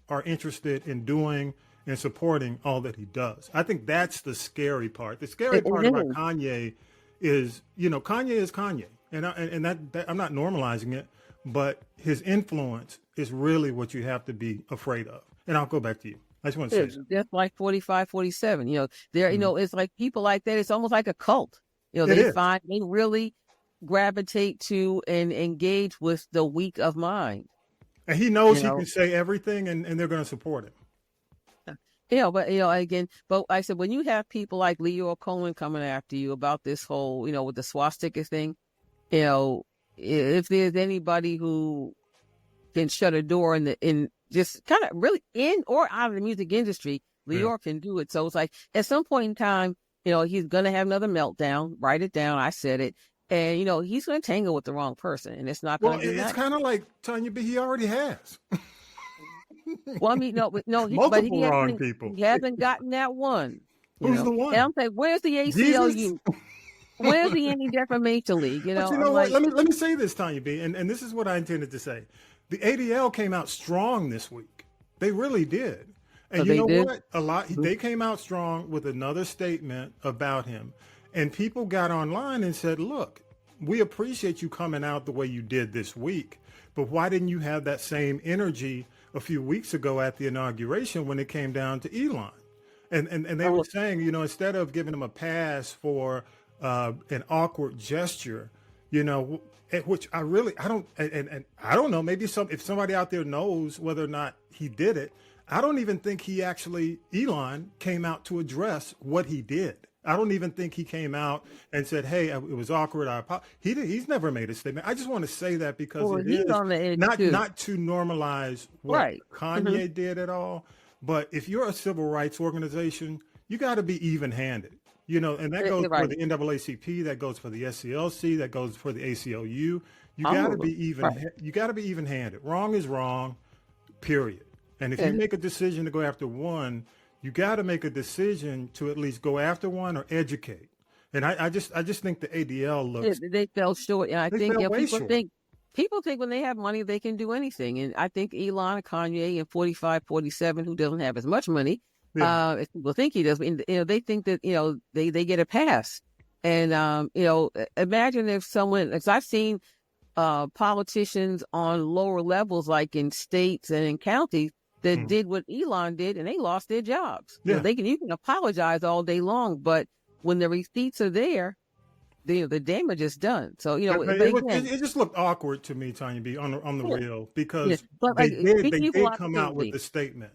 are interested in doing and supporting all that he does. I think that's the scary part. The scary part about Kanye is, you know, Kanye is Kanye, and that I'm not normalizing it, but his influence is really what you have to be afraid of. And I'll go back to you. I just want to say that. That's like 45, 47. You know, you know, it's like people like that. It's almost like a cult. You know, they really gravitate to and engage with the weak of mind. And he knows he can say everything, and they're going to support him. Yeah, but, you know, again, but I said, when you have people like Leo Cohen coming after you about this whole, you know, with the swastika thing, you know, if there's anybody who can shut a door in just kind of really in or out of the music industry, Leo can do it. So it's like, at some point in time, you know, he's going to have another meltdown. Write it down. I said it. And, you know, he's going to tangle with the wrong person, and it's not going to be nice. It's kind of like Tanya B. He already has. Well, I mean, multiple wrong people. He hasn't gotten that one. Who's the one? And I'm saying, where's the ACLU? Where's the Anti-Defamation League? You know, but you know what? Let me say this, Tanya B. And this is what I intended to say. The ADL came out strong this week. They really did. And you know what? They came out strong with another statement about him. And people got online and said, look, we appreciate you coming out the way you did this week, but why didn't you have that same energy a few weeks ago at the inauguration when it came down to Elon? And they were saying, you know, instead of giving him a pass for an awkward gesture, you know, which I don't know, maybe if somebody out there knows whether or not he did it, I don't even think Elon came out to address what he did. I don't even think he came out and said, hey, it was awkward. He's never made a statement. I just want to say that because it is not to normalize what Kanye did at all. But if you're a civil rights organization, you got to be even-handed, you know, and that goes for the NAACP, that goes for the SCLC, that goes for the ACLU. You got to be even. You got to be even-handed. Wrong is wrong, period. And if you make a decision to go after one, you got to make a decision to at least go after one or educate. And I just think the ADL looks. They fell short. And I think people think when they have money, they can do anything. And I think Elon, Kanye, and 45, 47, who doesn't have as much money, people think he does. You know, they think that, you know, they get a pass. And, you know, imagine if someone, because I've seen politicians on lower levels, like in states and in counties, that did what Elon did, and they lost their jobs. Yeah. You know, you can apologize all day long, but when the receipts are there, the damage is done. So, you know, it just looked awkward to me, Tanya B, on the real, because they did come out with the statement.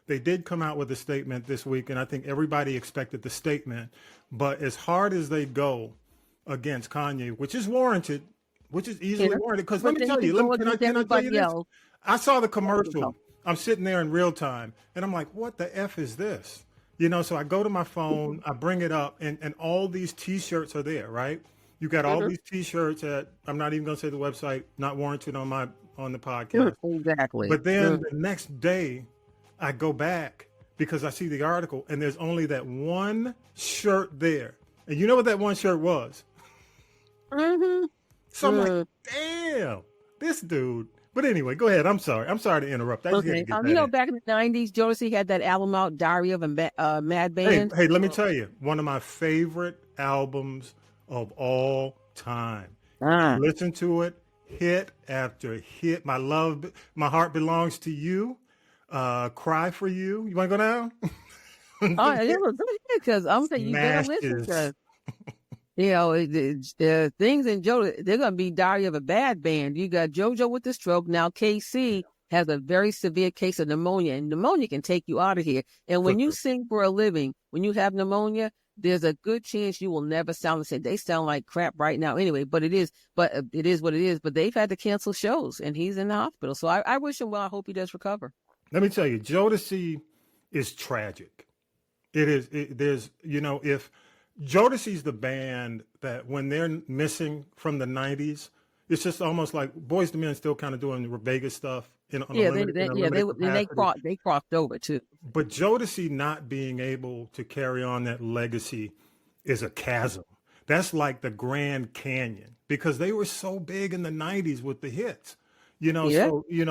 They did come out with a statement this week, and I think everybody expected the statement. But as hard as they go against Kanye, which is warranted, which is easily warranted, because let me tell you, can I tell you this? I saw the commercial. I'm sitting there in real time, and I'm like, what the F is this? You know, so I go to my phone, I bring it up, and all these T-shirts are there, right? You got all these T-shirts at, I'm not even going to say the website, not warranted on the podcast. Exactly. But then the next day, I go back because I see the article, and there's only that one shirt there. And you know what that one shirt was? So I'm like, damn, this dude But anyway, go ahead. I'm sorry to interrupt. I just had to Okay. get that in. Back in the 90s, Jodeci had that album out, Diary of a Mad Band. Hey, let me tell you, one of my favorite albums of all time. Listen to it, hit after hit. My heart belongs to you. Cry for you. You want to go now? It was good because I'm saying you better listen to. Things in JoJo, they're going to be Diary of a Bad Band. You got JoJo with the stroke. Now KC has a very severe case of pneumonia, and pneumonia can take you out of here. And when you sing for a living, when you have pneumonia, there's a good chance you will never sound the same. They sound like crap right now anyway, but it is what it is. But they've had to cancel shows, and he's in the hospital. So I wish him well. I hope he does recover. Let me tell you, Jodeci is tragic. It is. If Jodeci's the band that when they're missing from the 90s, it's just almost like Boyz II Men still kind of doing the Vegas stuff. They crossed over too. But Jodeci not being able to carry on that legacy is a chasm. That's like the Grand Canyon because they were so big in the 90s with the hits. So you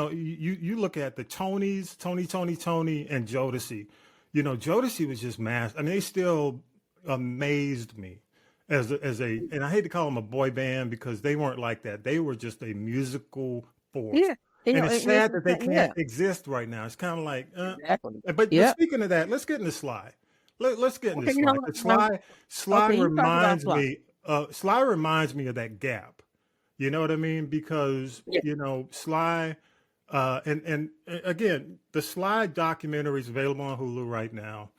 look at the Tonys, Tony, and Jodeci. Jodeci was just mass. I mean, they still amazed me as a, and I hate to call them a boy band because they weren't like that. They were just a musical force. Yeah. And it's sad that they can't exist right now. It's kind of like, exactly. But speaking of that, let's get into Sly. Let's get into Sly. Sly reminds me. Sly reminds me of that Gap. You know what I mean? Because Sly, and again, the Sly documentary is available on Hulu right now.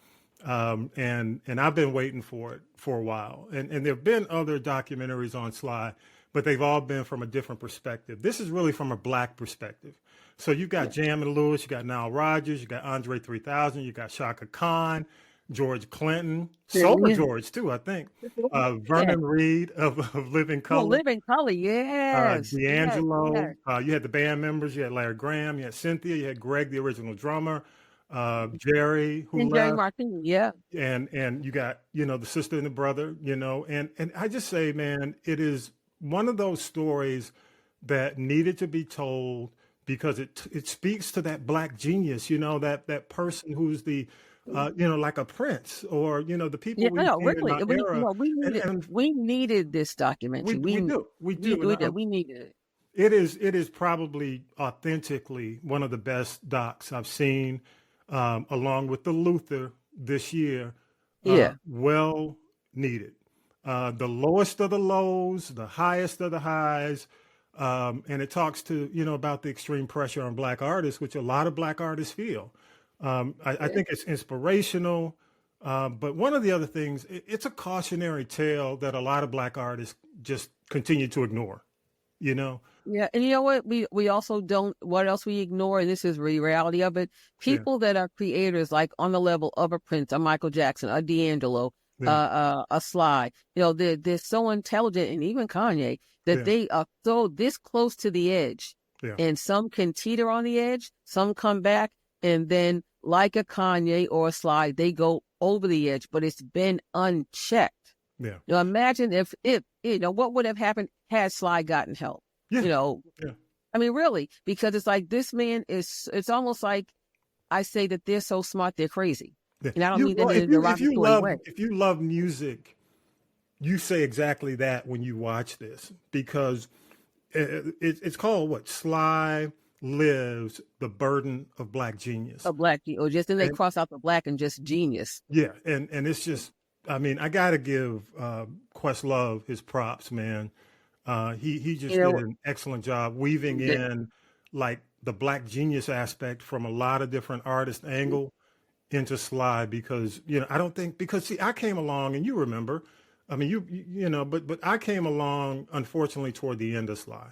And I've been waiting for it for a while. And there have been other documentaries on Sly, but they've all been from a different perspective. This is really from a Black perspective. So you've got Jam and Lewis, you got Nile Rodgers, you got Andre 3000, you got Shaka Khan, George Clinton, Sober George too, I think. Vernon Reed of Living Color. Living Color, yes. D'Angelo. Yes. You had the band members. You had Larry Graham. You had Cynthia. You had Greg, the original drummer. Jerry, who left. Jerry Martin, yeah. And you got, the sister and the brother, and I just say, man, it is one of those stories that needed to be told because it speaks to that Black genius, that person who's the, like a Prince or, the people we needed this documentary. We do. We needed it. It is probably authentically one of the best docs I've seen, along with the Luther this year. Well needed. The lowest of the lows, the highest of the highs. And it talks to, about the extreme pressure on Black artists, which a lot of Black artists feel. I think it's inspirational. But one of the other things, it's a cautionary tale that a lot of Black artists just continue to ignore, Yeah, and you know what? We also don't. What else we ignore? And this is the reality of it. People that are creators, like on the level of a Prince, a Michael Jackson, a D'Angelo, a Sly. They're so intelligent, and even Kanye, that they are so this close to the edge. Yeah. And some can teeter on the edge, some come back, and then like a Kanye or a Sly, they go over the edge. But it's been unchecked. Yeah. Imagine if what would have happened had Sly gotten help. I mean, really, because it's like this man it's almost like I say that they're so smart, they're crazy. Yeah. And I don't mean that in a derogatory way. If you love music, you say exactly that when you watch this, because it's called what? Sly Lives, the Burden of Black Genius. Then they cross out the Black and just genius. Yeah, and it's just, I mean, I got to give Questlove his props, man. He just did an excellent job weaving in like the Black genius aspect from a lot of different artist angle into Sly, because I don't think, because see, I came along, and you remember, I mean but I came along unfortunately toward the end of Sly.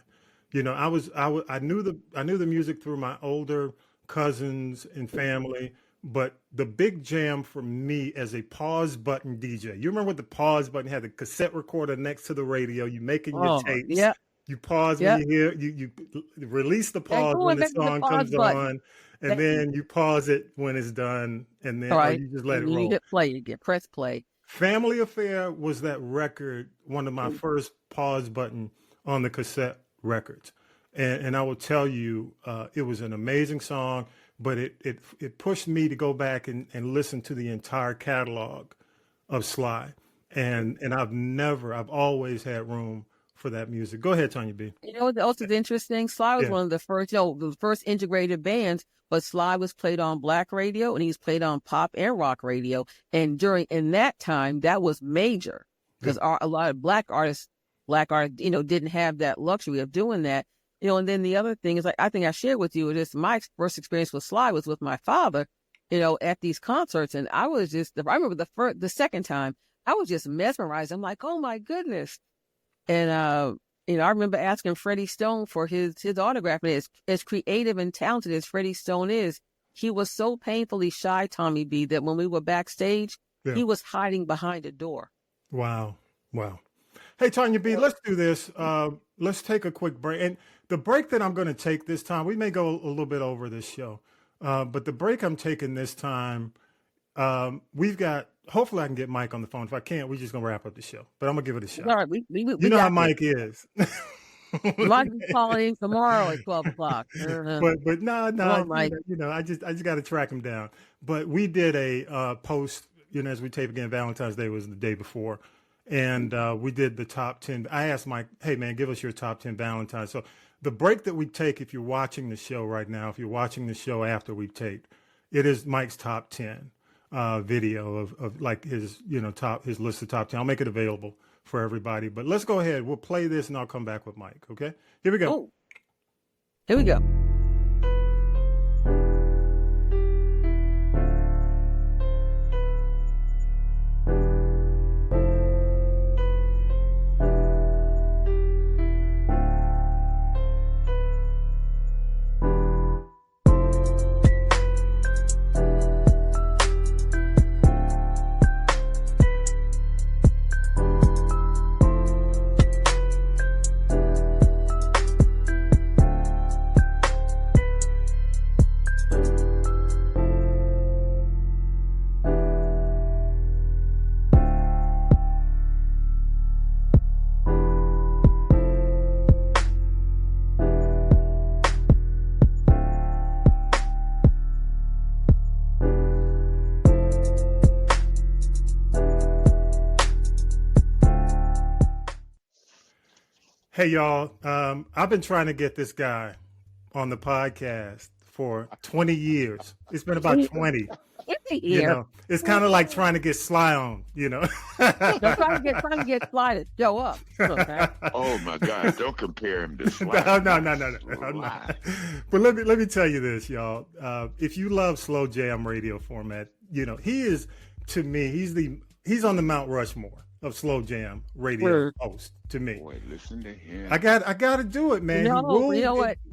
I knew the music through my older cousins and family. But the big jam for me as a pause button DJ, you remember what the pause button had? The cassette recorder next to the radio. You making your tapes. Yeah. You pause when you hear, you release the pause when the song comes on, and then you pause it when it's done, and then you just let it roll. You hit play, you get press play. Family Affair was that record, one of my first pause button on the cassette records. And I will tell you, it was an amazing song, but it pushed me to go back and listen to the entire catalog of Sly. And I've always had room for that music. Go ahead, Tanya B. You know what else is interesting? Sly was one of the first, the first integrated bands, but Sly was played on black radio and he's played on pop and rock radio. And in that time, that was major because a lot of black artists, didn't have that luxury of doing that. And then the other thing is, I think I shared with you this, my first experience with Sly was with my father, at these concerts. And I was I remember the second time, I was just mesmerized. I'm like, oh my goodness. And, I remember asking Freddie Stone for his autograph. And as creative and talented as Freddie Stone is, he was so painfully shy, Tommy B, that when we were backstage, he was hiding behind a door. Wow. Hey, Tanya B, let's do this. Let's take a quick break. And the break that I'm going to take this time, we may go a little bit over this show, but the break I'm taking this time, hopefully I can get Myke on the phone. If I can't, we're just going to wrap up the show, but I'm going to give it a shot. All right, we you know how Myke is. Myke is calling tomorrow at 12 o'clock. But no, I just got to track him down. But we did a post, as we tape again, Valentine's Day was the day before. And we did the top 10. I asked Myke, hey, man, give us your top 10 Valentines. So the break that we take, if you're watching the show right now, if you're watching the show after we've taped, it is Myke's top 10 video of like his list of top 10. I'll make it available for everybody. But let's go ahead. We'll play this and I'll come back with Myke. Okay? Here we go. Oh. Here we go. Hey, y'all. I've been trying to get this guy on the podcast for 20 years. It's been about 20. It's kind of like trying to get Sly on, They're trying to get Sly to show up. Okay. Oh my God! Don't compare him to Sly. No. But let me tell you this, y'all. If you love slow jam radio format, he is, to me, he's on the Mount Rushmore of slow jam radio host to me. Boy, listen to him. I got to do it, man.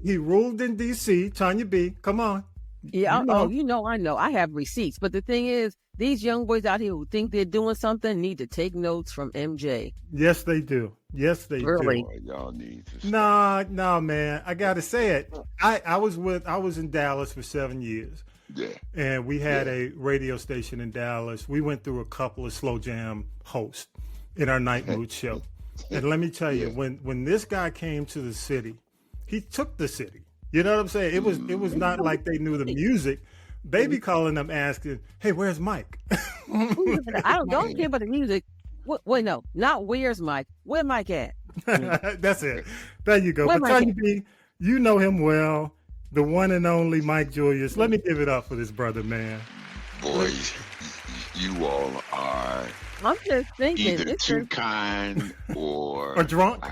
He ruled in DC. Tanya B, come on. Yeah, I know. I have receipts. But the thing is, these young boys out here who think they're doing something need to take notes from MJ. Yes, they do. Yes, they do. Boy, y'all need to No, man. I got to say it. I was in Dallas for 7 years. Yeah. And we had a radio station in Dallas. We went through a couple of slow jam hosts in our night mood show. And let me tell you, when this guy came to the city, he took the city. You know what I'm saying? It was not like they knew the music. They be calling them asking, hey, where's Myke? I don't care about the music. Wait, no, not where's Myke. Where Myke at? That's it. There you go. But Tanya B, you know him well. The one and only Myke Julius. Let me give it up for this brother, man. Boy, you all are I'm just thinking, either too kind or drunk.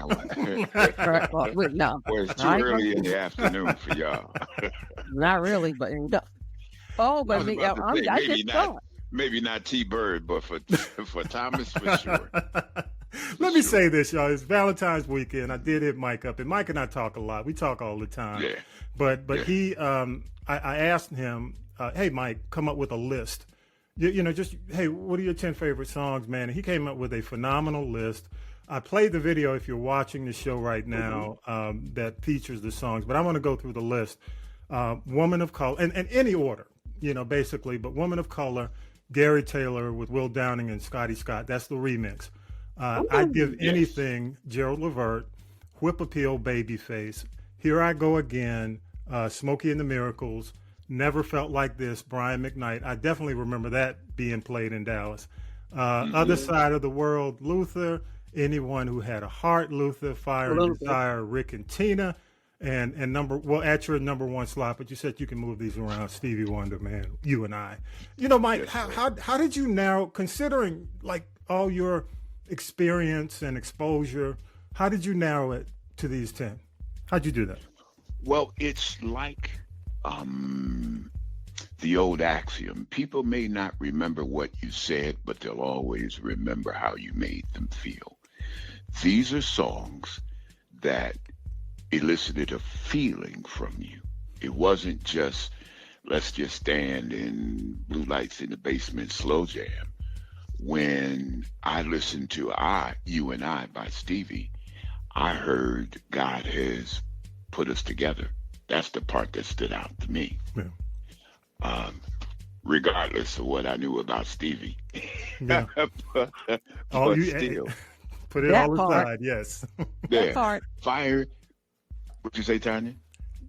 No. Or it's too early in the afternoon for y'all. Not really, but maybe not T-Bird, but for Thomas for sure. Let me say this, y'all. It's Valentine's weekend. I did hit Myke up, and Myke and I talk a lot. We talk all the time. Yeah. But he, I asked him, hey, Myke, come up with a list. Hey, what are your 10 favorite songs, man? And he came up with a phenomenal list. I played the video if you're watching the show right now that features the songs, but I want to go through the list. Woman of Color, and any order, basically, but Woman of Color, Gary Taylor with Will Downing and Scotty Scott. That's the remix. I'd Give Anything, Gerald Levert, Whip Appeal, Babyface, Here I Go Again, Smokey and the Miracles, Never Felt Like This, Brian McKnight. I definitely remember that being played in Dallas. Other Side of the World, Luther, Anyone Who Had a Heart, Luther, Fire and Desire, Rick and Tina, and at your number one slot, but you said you can move these around, Stevie Wonder, man, You and I. You know, Myke, how did you narrow, considering like all your experience and exposure, how did you narrow it to these 10? How'd you do that? Well, it's like the old axiom. People may not remember what you said, but they'll always remember how you made them feel. These are songs that elicited a feeling from you. It wasn't just, let's just stand in blue lights in the basement slow jam. When I listened to You and I by Stevie, I heard God has put us together. That's the part that stood out to me. Yeah. Regardless of what I knew about Stevie. Yeah. but still. Put it all aside, yes. That part. Fire. What'd you say, Tanya?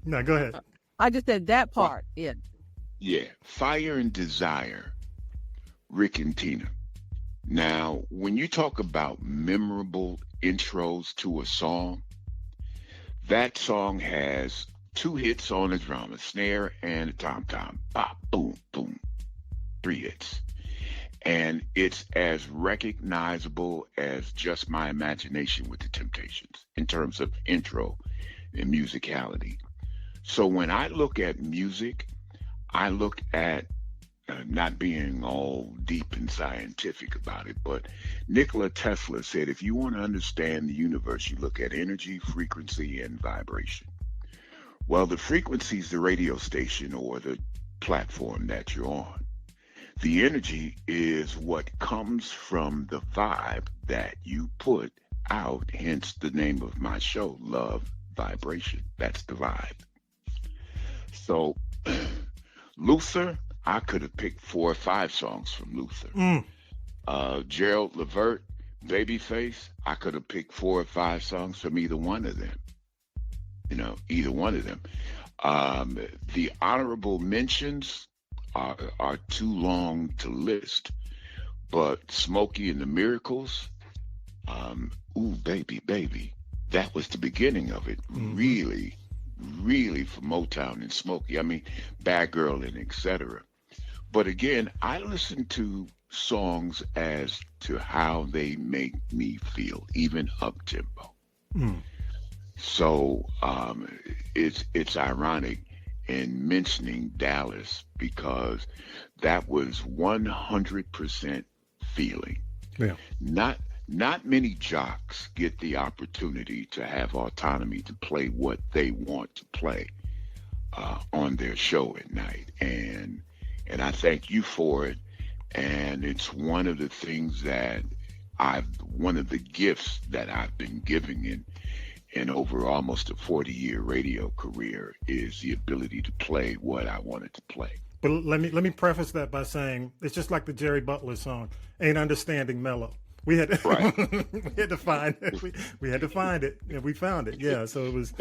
No, go ahead. I just said that part. Yeah. Yeah. Fire and Desire, Rick and Tina. Now, when you talk about memorable intros to a song, that song has 2 hits on the drum, a snare and a tom-tom. Bop, boom, boom. 3 hits. And it's as recognizable as Just My Imagination with the Temptations in terms of intro and musicality. So when I look at music, I look at not being all deep and scientific about it, but Nikola Tesla said, if you want to understand the universe, you look at energy, frequency, and vibration. Well, the frequency is the radio station or the platform that you're on. The energy is what comes from the vibe that you put out, hence the name of my show, Love Vibration. That's the vibe. So Luther, I could have picked 4 or 5 songs from Luther. Gerald Levert, Babyface, I could have picked 4 or 5 songs from either one of them. You know, either one of them. The honorable mentions are too long to list, but Smokey and the Miracles, ooh, baby, baby, that was the beginning of it. Really, really for Motown and Smokey. I mean, Bad Girl and etc. But again, I listen to songs as to how they make me feel, even up tempo. So it's ironic in mentioning Dallas because that was 100% feeling. Yeah. Not many jocks get the opportunity to have autonomy to play what they want to play on their show at night, and I thank you for it. And it's one of the things that one of the gifts that I've been giving in over almost a 40-year radio career is the ability to play what I wanted to play. But let me preface that by saying it's just like the Jerry Butler song, "Ain't Understanding Mellow." We had to, right. we had to find it. We had to find it, and we found it. Yeah, so it was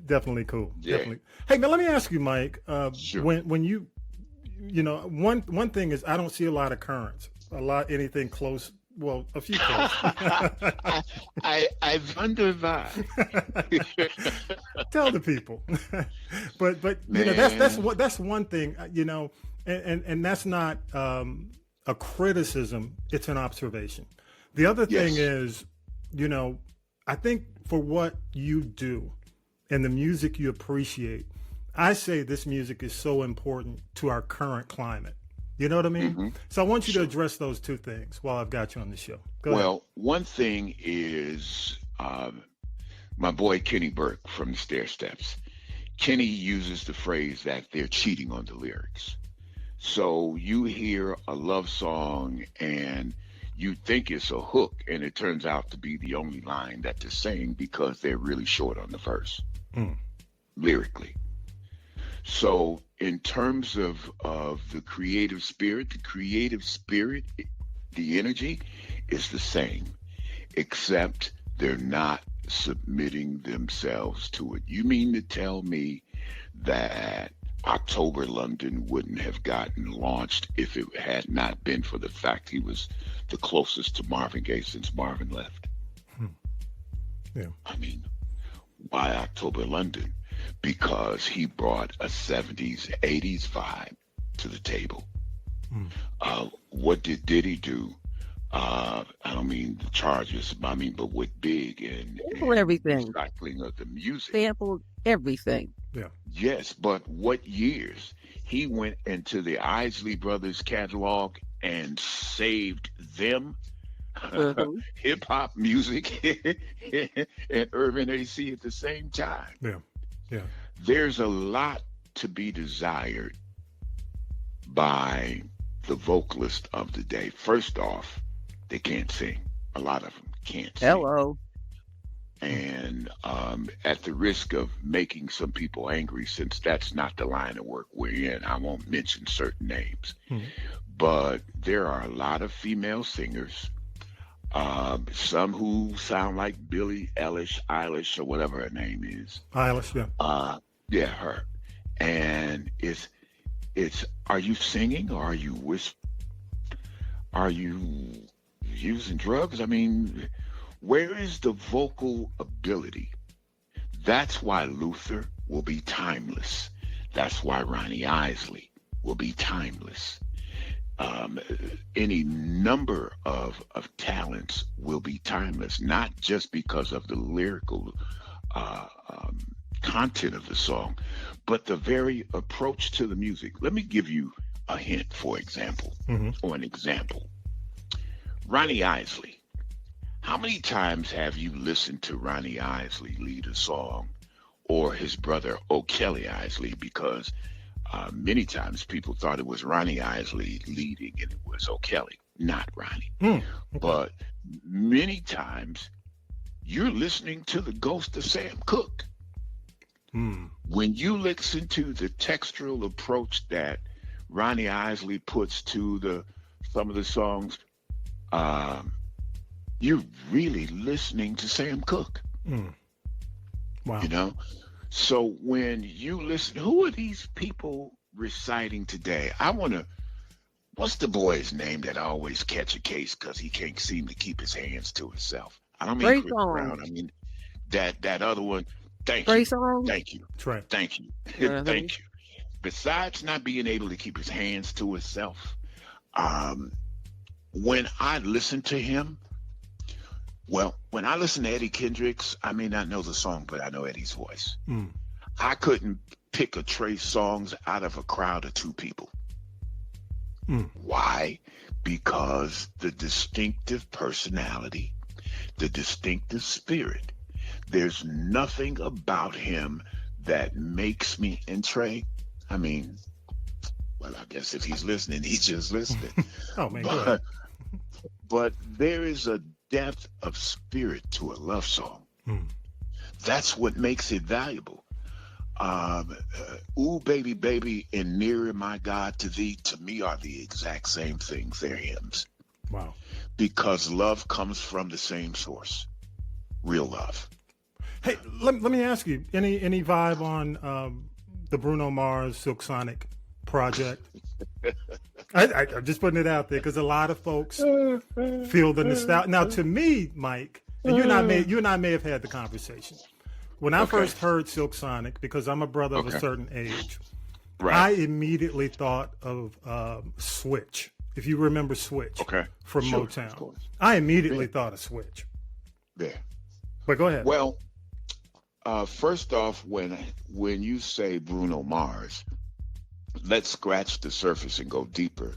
definitely cool. Yeah. Definitely. Hey, now let me ask you, Myke. Sure. When you know, one thing is I don't see a lot of currents, anything close. Well, a few close. I wonder why. Tell the people. but you know, that's one thing. You know, and that's not a criticism. It's an observation. The other thing is, you know, I think for what you do and the music you appreciate, I say this music is so important to our current climate. You know what I mean? So I want you to address those 2 things while I've got you on the show. Go ahead. One thing is my boy Kenny Burke from the Stair Steps. Kenny uses the phrase that they're cheating on the lyrics. So you hear a love song and you think it's a hook, and it turns out to be the only line that they're saying because they're really short on the verse lyrically. So in terms of the creative spirit, the energy is the same, except they're not submitting themselves to it. You mean to tell me that October London wouldn't have gotten launched if it had not been for the fact he was the closest to Marvin Gaye since Marvin left? Yeah. I mean, why October London? Because he brought a 70s, 80s vibe to the table. What did Diddy do? I don't mean the charges, but with Big and everything. recycling of the music. Sampled everything. Yeah. Yes, but what years? He went into the Isley Brothers catalog and saved them. Hip hop music and Urban AC at the same time. Yeah. Yeah. There's a lot to be desired by the vocalist of the day. First off, they can't sing. A lot of them can't sing. Hello. And at the risk of making some people angry, since that's not the line of work we're in, I won't mention certain names. But there are a lot of female singers, some who sound like Billie Eilish or whatever her name is. Eilish, yeah. Yeah, her. And it's are you singing or are you whispering? Are you using drugs? I mean, where is the vocal ability? That's why Luther will be timeless. That's why Ronnie Isley will be timeless. Any number of talents will be timeless, not just because of the lyrical content of the song, but the very approach to the music. Let me give you a hint, for example, or an example. Ronnie Isley. How many times have you listened to Ronnie Isley lead a song, or his brother O'Kelly Isley? Because many times people thought it was Ronnie Isley leading and it was O'Kelly, not Ronnie. But many times you're listening to the ghost of Sam Cooke. When you listen to the textural approach that Ronnie Isley puts to some of the songs, you're really listening to Sam Cooke. Wow. You know? So when you listen, who are these people reciting today? What's the boy's name that always catch a case because he can't seem to keep his hands to himself? I don't mean Chris Brown. I mean that other one. Thank you. Thank you. Right. Thank you. Thank you. Besides not being able to keep his hands to himself, when I listen to him, when I listen to Eddie Kendricks, I may not know the song, but I know Eddie's voice. I couldn't pick a Trey Songz out of a crowd of two people. Why? Because the distinctive personality, the distinctive spirit, there's nothing about him that makes me, and Trey, I mean, well, I guess if he's listening, he's just listening. Oh, man. But there is a depth of spirit to a love song. That's what makes it valuable. Ooh, baby, baby, and nearer, my God, to thee, to me are the exact same things. They're hymns. Wow. Because love comes from the same source. Real love. Hey, let me ask you, any vibe on the Bruno Mars Silk Sonic project? I'm just putting it out there because a lot of folks feel the nostalgia. Now, to me, Myke, and you and I may have had the conversation. When I first heard Silk Sonic, because I'm a brother of a certain age, I immediately thought of Switch. If you remember Switch from Motown, I immediately thought of Switch. Yeah. But go ahead. Well, first off, when you say Bruno Mars, let's scratch the surface and go deeper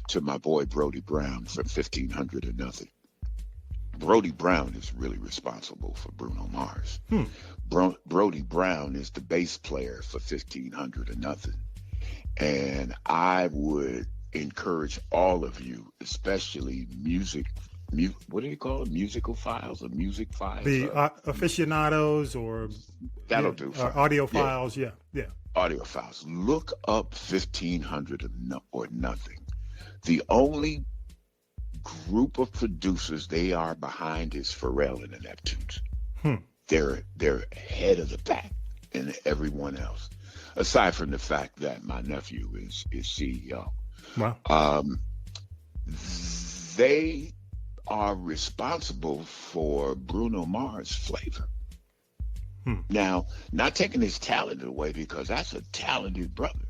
to my boy Brody Brown from 1500 or Nothing. Brody Brown is really responsible for Bruno Mars. Brody Brown is the bass player for 1500 or Nothing. And I would encourage all of you, especially what do you call it? Musical files or music files? The aficionados or that'll do. Audio files, yeah. Audio files. Look up 1500 or Nothing. The only group of producers they are behind is Pharrell and the Neptunes. they're ahead of the pack and everyone else. Aside from the fact that my nephew is CEO. Wow. They are responsible for Bruno Mars' Flavor. Now, not taking his talent away, because that's a talented brother.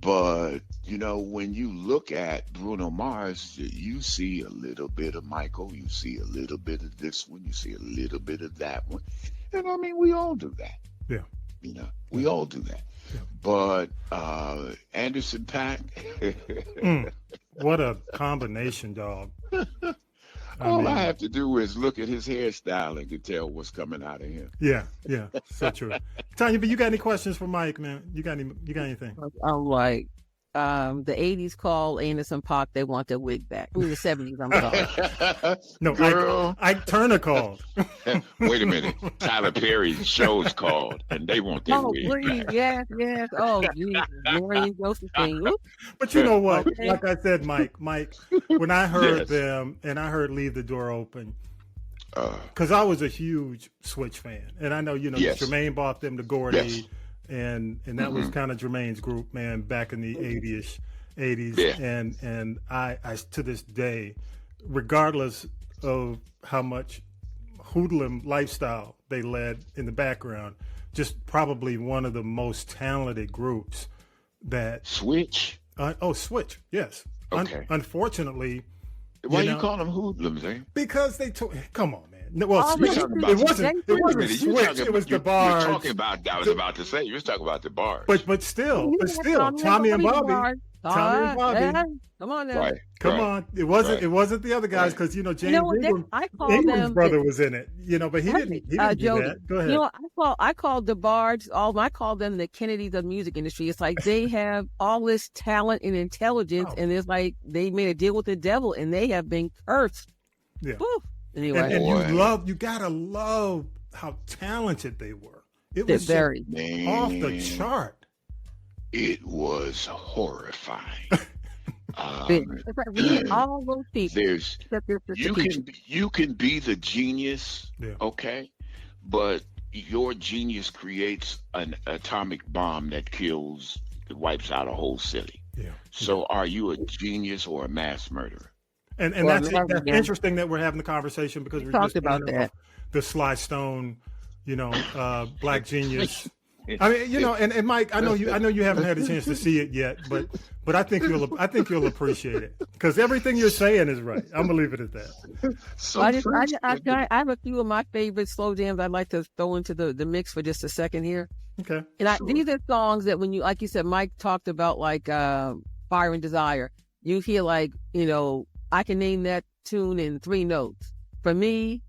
But, you know, when you look at Bruno Mars, you see a little bit of Michael, you see a little bit of this one, you see a little bit of that one. And I mean, we all do that. Yeah. You know, we all do that. Yeah. But Anderson .Paak. What a combination, dog. All I have to do is look at his hairstyle and can tell what's coming out of him. Yeah, so true. Tanya, but you got any questions for Myke, man? You got anything? I'm like, the 80s call Anderson .Paak, they want their wig back. I mean, the 70s, I'm sorry. No, Girl. Ike Turner called. Wait a minute. Tyler Perry's show's called, and they want their wig please, back. yes. Oh, Jesus. Mary and Josephine. Oops. But you know what? Okay. Like I said, Myke, when I heard them and I heard Leave the Door Open, because I was a huge Switch fan. And I know, Jermaine bought them to Gordy. Yes. And that was kind of Jermaine's group, man, back in the 80s. Yeah. And I to this day, regardless of how much hoodlum lifestyle they led in the background, just probably one of the most talented groups that Switch. Switch, yes. Okay. Unfortunately, why you call them hoodlums, eh? Because they come on, man. No, well, Switch, it wasn't Switch. It was the bars. You're talking about. I was about to say. You was talking about the bars. But still, Tommy and Bobby. Come on now. Right. Come on. It wasn't the other guys, because James Ingram's brother was in it. But he didn't do that. Go ahead. I called the Bards. I call them the Kennedys of the music industry. It's like they have all this talent and intelligence, and it's like they made a deal with the devil, and they have been cursed. Yeah. Woo. Anyway, and you gotta love how talented they were. It was very off the chart. It was horrifying. All those people. You can be the genius, okay, but your genius creates an atomic bomb that wipes out a whole city. Yeah. So, are you a genius or a mass murderer? And that's interesting that we're having the conversation, because we talked about that. The Sly Stone, Black Genius. I mean, and Myke, I know you haven't had a chance to see it yet, but I think you'll appreciate it, because everything you're saying is right. I'm gonna leave it at that. So I have a few of my favorite slow jams I'd like to throw into the mix for just a second here. Okay. And these are songs that when you, like you said, Myke talked about, like Fire and Desire. You hear I can name that tune in 3 notes. For me,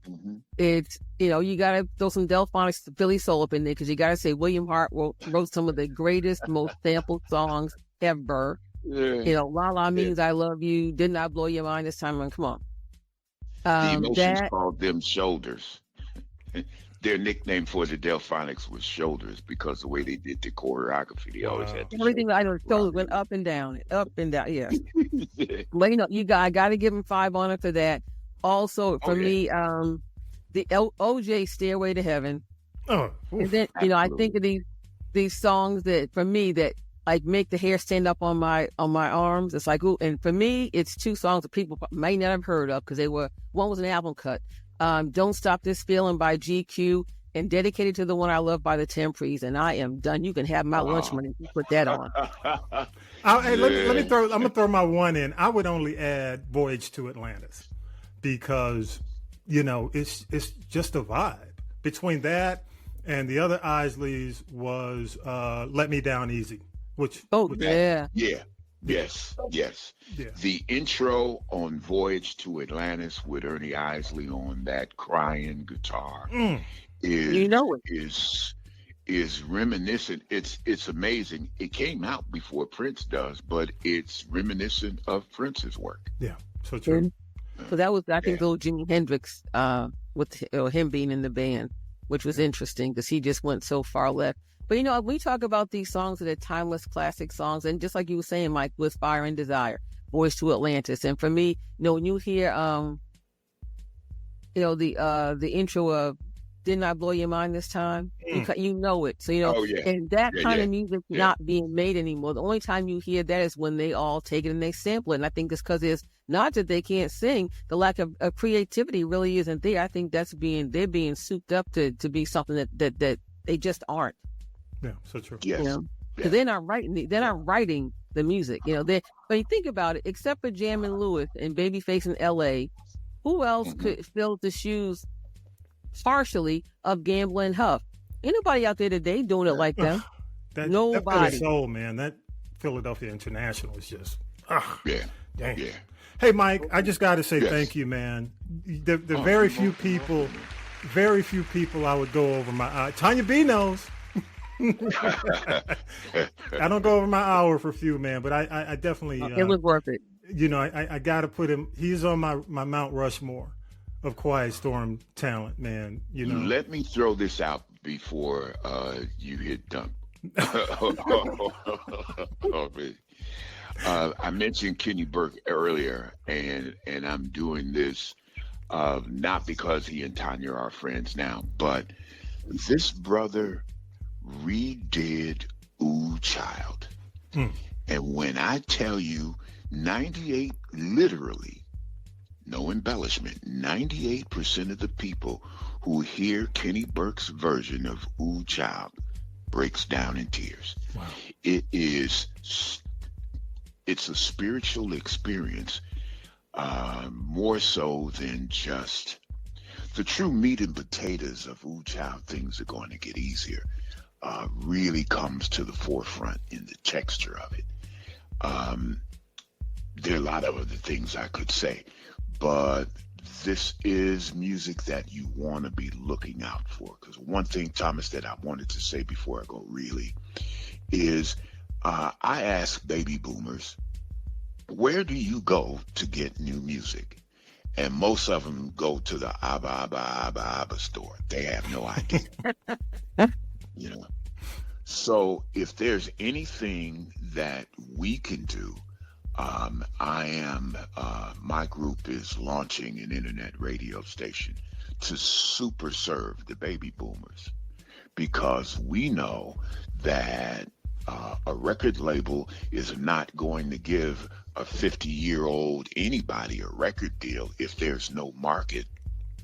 it's, you got to throw some Delphonics, Philly Soul up in there, because you got to say William Hart wrote some of the greatest, most sampled songs ever. Yeah. La La means I love you. Didn't I blow your mind this time? Come on. The Emotions called them Shoulders. Their nickname for the Delphonics was Shoulders, because the way they did the choreography, they always had everything. I know shoulders went up and down. Yeah. But I got to give him 5 on it for that. Also, for me, the OJ Stairway to Heaven. Oh, and then I think of these songs that for me that like make the hair stand up on my arms. It's like, ooh, and for me, it's 2 songs that people may not have heard of, because one was an album cut. Don't Stop This Feeling by GQ, and Dedicated to the One I Love by the Temprees, and I am done. You can have my lunch money if you put that on. Hey, let me throw. I'm gonna throw my one in. I would only add Voyage to Atlantis, because it's just a vibe. Between that and the other Isleys was Let Me Down Easy, which Yes. Yeah. The intro on Voyage to Atlantis with Ernie Isley on that crying guitar is reminiscent. It's amazing. It came out before Prince does, but it's reminiscent of Prince's work. Yeah, so true. So that was, I think, little Jimi Hendrix with him being in the band, which was interesting, because he just went so far left. But we talk about these songs that are timeless classic songs, and just like you were saying, Myke, with Fire and Desire, Voice to Atlantis, and for me, when you hear the intro of Didn't I Blow Your Mind This Time? You know it. So, you know, Oh, yeah. and that Yeah, kind yeah. of music Yeah. not being made anymore. The only time you hear that is when they all take it and they sample it. And I think it's because it's not that they can't sing. The lack of creativity really isn't there. I think they're being souped up to be something that they just aren't. Yeah, so true. Yes. You know, because they're not writing the music. You know, when you think about it, except for Jam and Lewis and Babyface in L.A., who else could fill the shoes partially of Gamble and Huff? Anybody out there today doing it like them? Nobody. That Philly soul, man. That Philadelphia International is just. Yeah. Dang. Yeah. Hey, Myke, I just got to say Yes. thank you, man. The very few people I would go over my Tanya B knows. I don't go over my hour for few, man, but I definitely. It was worth it. You know, I got to put him. He's on my Mount Rushmore of Quiet Storm talent, man. You know. Let me throw this out before you hit dump. I mentioned Kenny Burke earlier, and I'm doing this not because he and Tanya are friends now, but this brother redid Ooh Child. And when I tell you 98, literally, no embellishment, 98% of the people who hear Kenny Burke's version of Ooh Child breaks down in tears. Wow. It's a spiritual experience, more so than just the true meat and potatoes of Ooh Child. Things are going to get easier. Really comes to the forefront in the texture of it. There are a lot of other things I could say, but this is music that you want to be looking out for. Because one thing, Thomas, that I wanted to say before I go really is I ask baby boomers, where do you go to get new music? And most of them go to the Abba store. They have no idea. You know. So if there's anything that we can do, my group is launching an internet radio station to super serve the baby boomers, because we know that a record label is not going to give a 50-year-old anybody a record deal if there's no market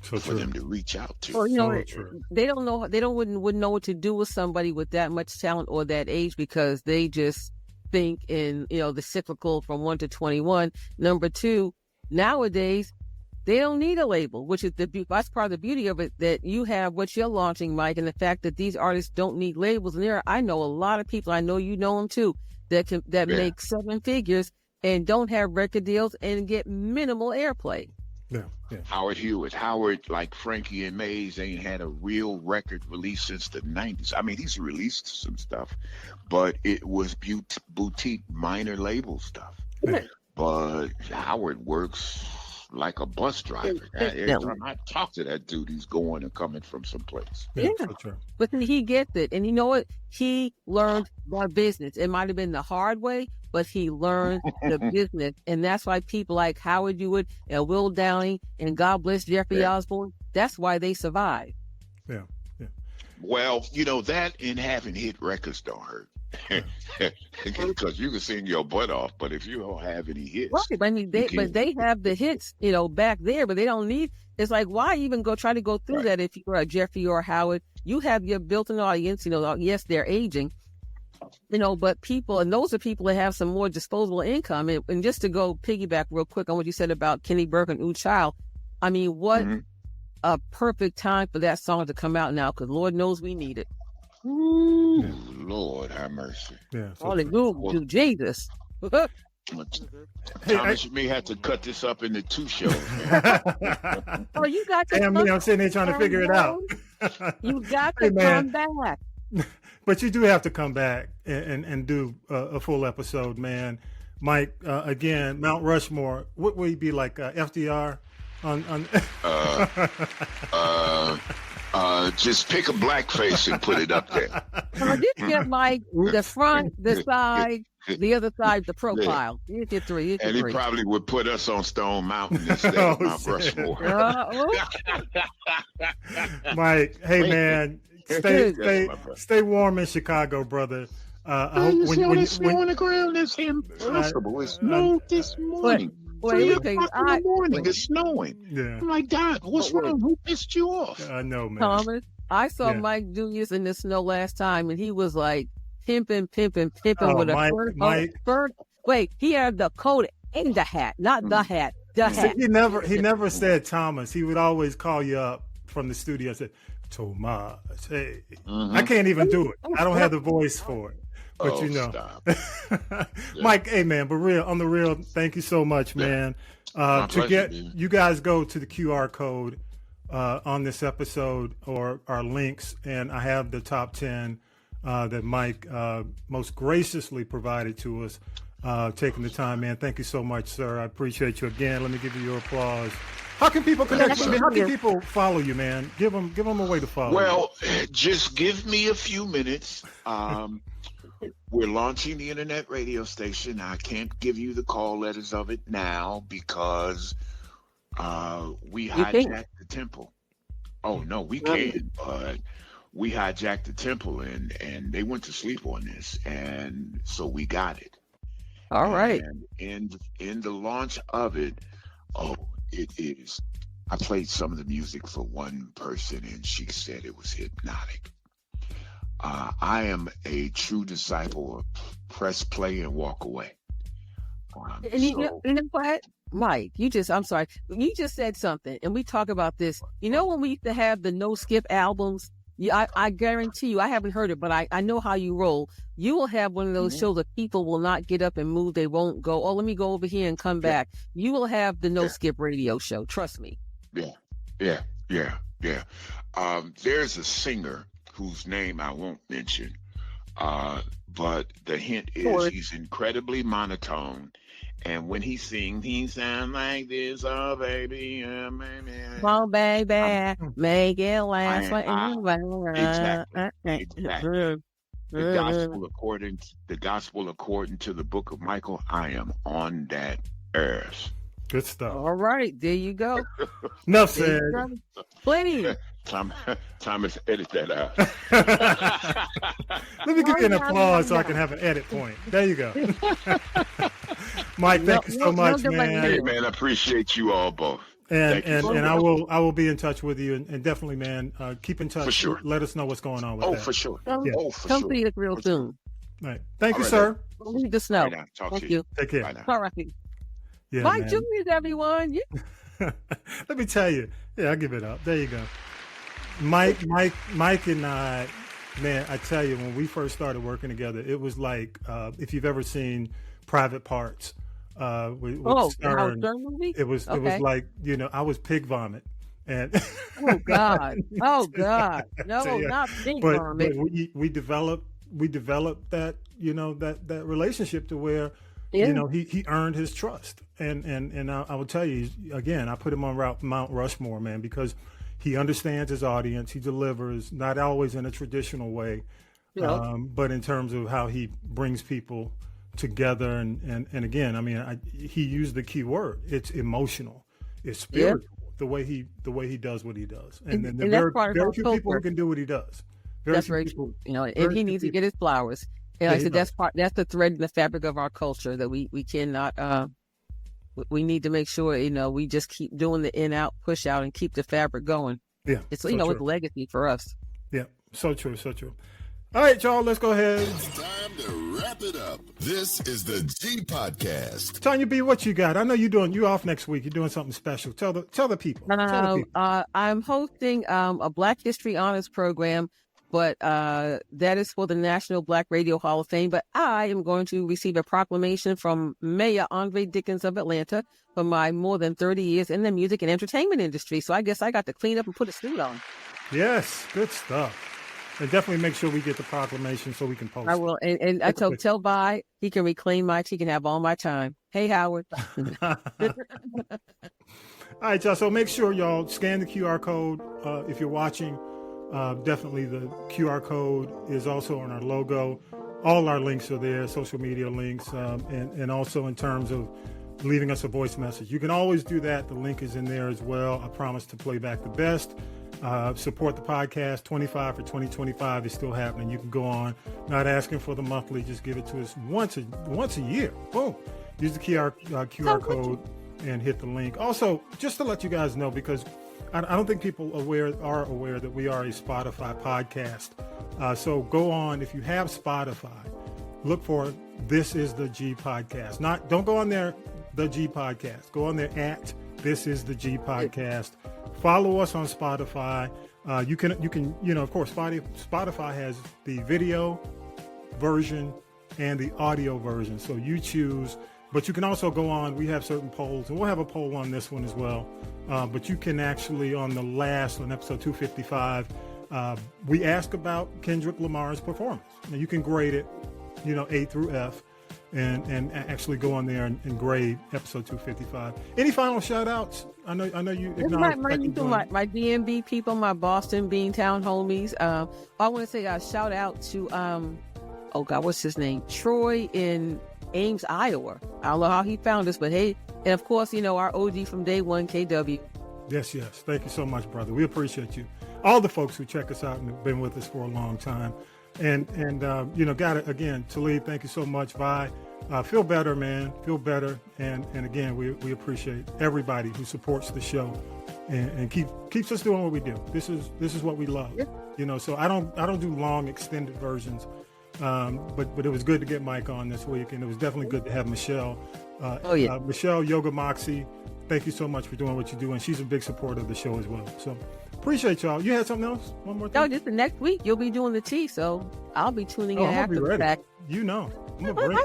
for them to reach out to. Well, you know, they don't know. They wouldn't know what to do with somebody with that much talent or that age, because they just think in, you know, the cyclical from 1 to 21. Number two, nowadays they don't need a label, which is that's part of the beauty of it, that you have what you're launching, Myke, and the fact that these artists don't need labels. And I know a lot of people, I know you know them too, that make 7 figures and don't have record deals and get minimal airplay. Yeah. Howard Hewitt. Howard, like Frankie and Maze, ain't had a real record release since the 90s. I mean, he's released some stuff, but it was boutique minor label stuff. Yeah. But Howard works like a bus driver. Every time I talk to that dude, he's going and coming from someplace. Yeah. But then he gets it. And you know what? He learned by business. It might have been the hard way, but he learned the business. And that's why people like Howard Hewitt and Will Downing and God bless Jeffrey Osborne, that's why they survive. Yeah. Well, you know, that and having hit records don't hurt. Because you can sing your butt off, but if you don't have any hits, right? I mean, they have the hits, you know, back there, but they don't need. It's like, why even try to go through that if you're a Jeffrey or Howard? You have your built-in audience. You know, yes, they're aging, you know, but people, and those are people that have some more disposable income. And just to go piggyback real quick on what you said about Kenny Burke and Ooh Child, I mean, what a perfect time for that song to come out now, because Lord knows we need it. Ooh, Lord have mercy. Yeah. Hallelujah, Jesus. Thomas, you may have to cut this up into 2 shows. Oh, you got to. I'm sitting here trying to figure it out. You got to come back. But you do have to come back and do a full episode, man. Myke, again, Mount Rushmore. What will you be like, FDR? Just pick a black face and put it up there. So I did get Myke the front, the side, The other side, the profile. Here's your three. Here's And your he three. probably would put us on Stone Mountain instead of Mount Rushmore. Myke, hey man, stay warm in Chicago, brother. I hope when the snow on the ground is impossible. It snowed this morning. 3 o'clock in the morning, it's snowing. Yeah. I'm like, God, what's wrong? Who pissed you off? I know, man. Thomas, I saw Myke Julius in the snow last time, and he was like pimping with a bird. Wait, he had the coat and the hat, not the hat, the hat. He never said Thomas. He would always call you up from the studio and say, Tomas, hey. I can't even do it. I don't have the voice for it. But Myke, hey man, but on the real, thank you so much, man. You guys go to the QR code on this episode or our links, and I have the top 10 that Myke most graciously provided to us, taking the time, man. Thank you so much, sir. I appreciate you again. Let me give you your applause. How can people connect with you? How can people follow you, man? Give them a way to follow. Well, just give me a few minutes. We're launching the internet radio station. I can't give you the call letters of it now because we hijacked the temple. Oh no, we can, but we hijacked the temple and they went to sleep on this, and so we got it. All right. And in the launch of it, it is. I played some of the music for one person, and she said it was hypnotic. I am a true disciple of press play and walk away. You know what, Myke? I'm sorry. You just said something, and we talk about this. You know when we used to have the no skip albums? I guarantee you, I haven't heard it, but I know how you roll. You will have one of those shows that people will not get up and move. They won't go, let me go over here and come back. You will have the no skip radio show. Trust me. Yeah. There's a singer whose name I won't mention, but the hint is he's incredibly monotone, and when he sings, he sounds like this. Oh, baby, baby. Oh, baby, make it last forever. Exactly. The gospel according to the book of Michael, I am on that earth. Good stuff. All right, there you go. Enough said. Plenty. Thomas, edit that out. Let me give you an applause so I can have an edit point. There you go. Myke, thank you so much, man. Hey, man, I appreciate you all both. And I will be in touch with you, and definitely, man, keep in touch. For sure. Let us know what's going on with that. For sure. Come see us real soon. All right. Thank you, sir. Leave the snow. Right, Thank you. Take care. All right. Yeah, Myke Julius, everyone. Let me tell you. Yeah, I'll give it up. There you go. Myke and I, man, I tell you, when we first started working together, it was like, if you've ever seen Private Parts with Stern, it was like, I was pig vomit. And oh God. No, not pig vomit. But we developed that, that relationship to where, he earned his trust. And I will tell you, again, I put him on Mount Rushmore, man, because he understands his audience. He delivers, not always in a traditional way, but in terms of how he brings people together. And again, I mean, he used the key word. It's emotional. It's spiritual. The way he does what he does. And then there are very few people who can do what he does. That's very true. And he needs to get his flowers. And like I said, that's the thread in the fabric of our culture that we cannot. We need to make sure we just keep doing the in out push out and keep the fabric going. Yeah, it's it's legacy for us. Yeah, so true. All right, y'all, let's go ahead. It's time to wrap it up. This is the G Podcast. Tanya B, what you got? I know you're off next week. You're doing something special. Tell the people. I'm hosting a Black History Honors program. But that is for the National Black Radio Hall of Fame. But I am going to receive a proclamation from Mayor Andre Dickens of Atlanta for my more than 30 years in the music and entertainment industry. So I guess I got to clean up and put a suit on. Yes, good stuff. And definitely make sure we get the proclamation so we can post it. I will. And I tell Vi he can reclaim he can have all my time. Hey, Howard. All right, y'all. So make sure y'all scan the QR code if you're watching. Definitely the QR code is also on our logo. all our links are there, social media links, and also in terms of leaving us a voice message. You can always do that. The link is in there as well. I promise to play back the best. Support the podcast. 25 for 2025 is still happening. You can go on, not asking for the monthly, just give it to us once a year. Boom. Use the QR code and hit the link. Also, just to let you guys know, because I don't think people are aware that we are a Spotify podcast. So go on, if you have Spotify, look for This Is the G Podcast. Don't go on there, The G Podcast. Go on there at This Is the G Podcast. Follow us on Spotify. You can, of course, Spotify has the video version and the audio version. So you choose, but you can also go on. We have certain polls, and we'll have a poll on this one as well. But you can actually, on episode 255, we ask about Kendrick Lamar's performance. Now you can grade it, A through F, and actually go on there and grade episode 255. Any final shout outs? I know you acknowledge my DMV people, my Boston Beantown homies. I want to say a shout out to what's his name? Troy in Ames, Iowa. I don't know how he found us, but hey, and of course, our OG from day one, KW. Yes. Thank you so much, brother. We appreciate you. All the folks who check us out and have been with us for a long time. And got it again, Talib, thank you so much. Vi, feel better, man. Feel better. And again, we appreciate everybody who supports the show and keeps us doing what we do. This is what we love. Yeah. So I don't do long extended versions. But it was good to get Myke on this week, and it was definitely good to have Michelle. Michelle, Yoga Moxie, thank you so much for doing what you do, and she's a big supporter of the show as well. So appreciate y'all. You had something else? One more thing? No, just the next week you'll be doing the tea, so I'll be tuning in after the fact. I'm gonna bring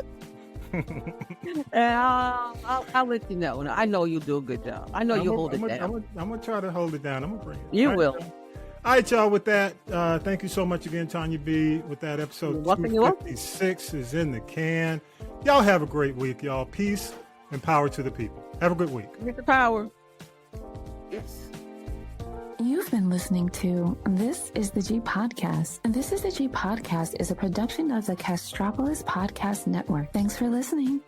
it. I'll let you know. I know you'll do a good job. I know you'll hold it down. I'm gonna try to hold it down. I'm gonna bring it. You will. All right, y'all, with that, thank you so much again, Tanya B. With that, episode 256 is in the can. Y'all have a great week, y'all. Peace and power to the people. Have a good week. Get the power. Yes. You've been listening to This Is the G Podcast. And This Is the G Podcast is a production of the Castropolis Podcast Network. Thanks for listening.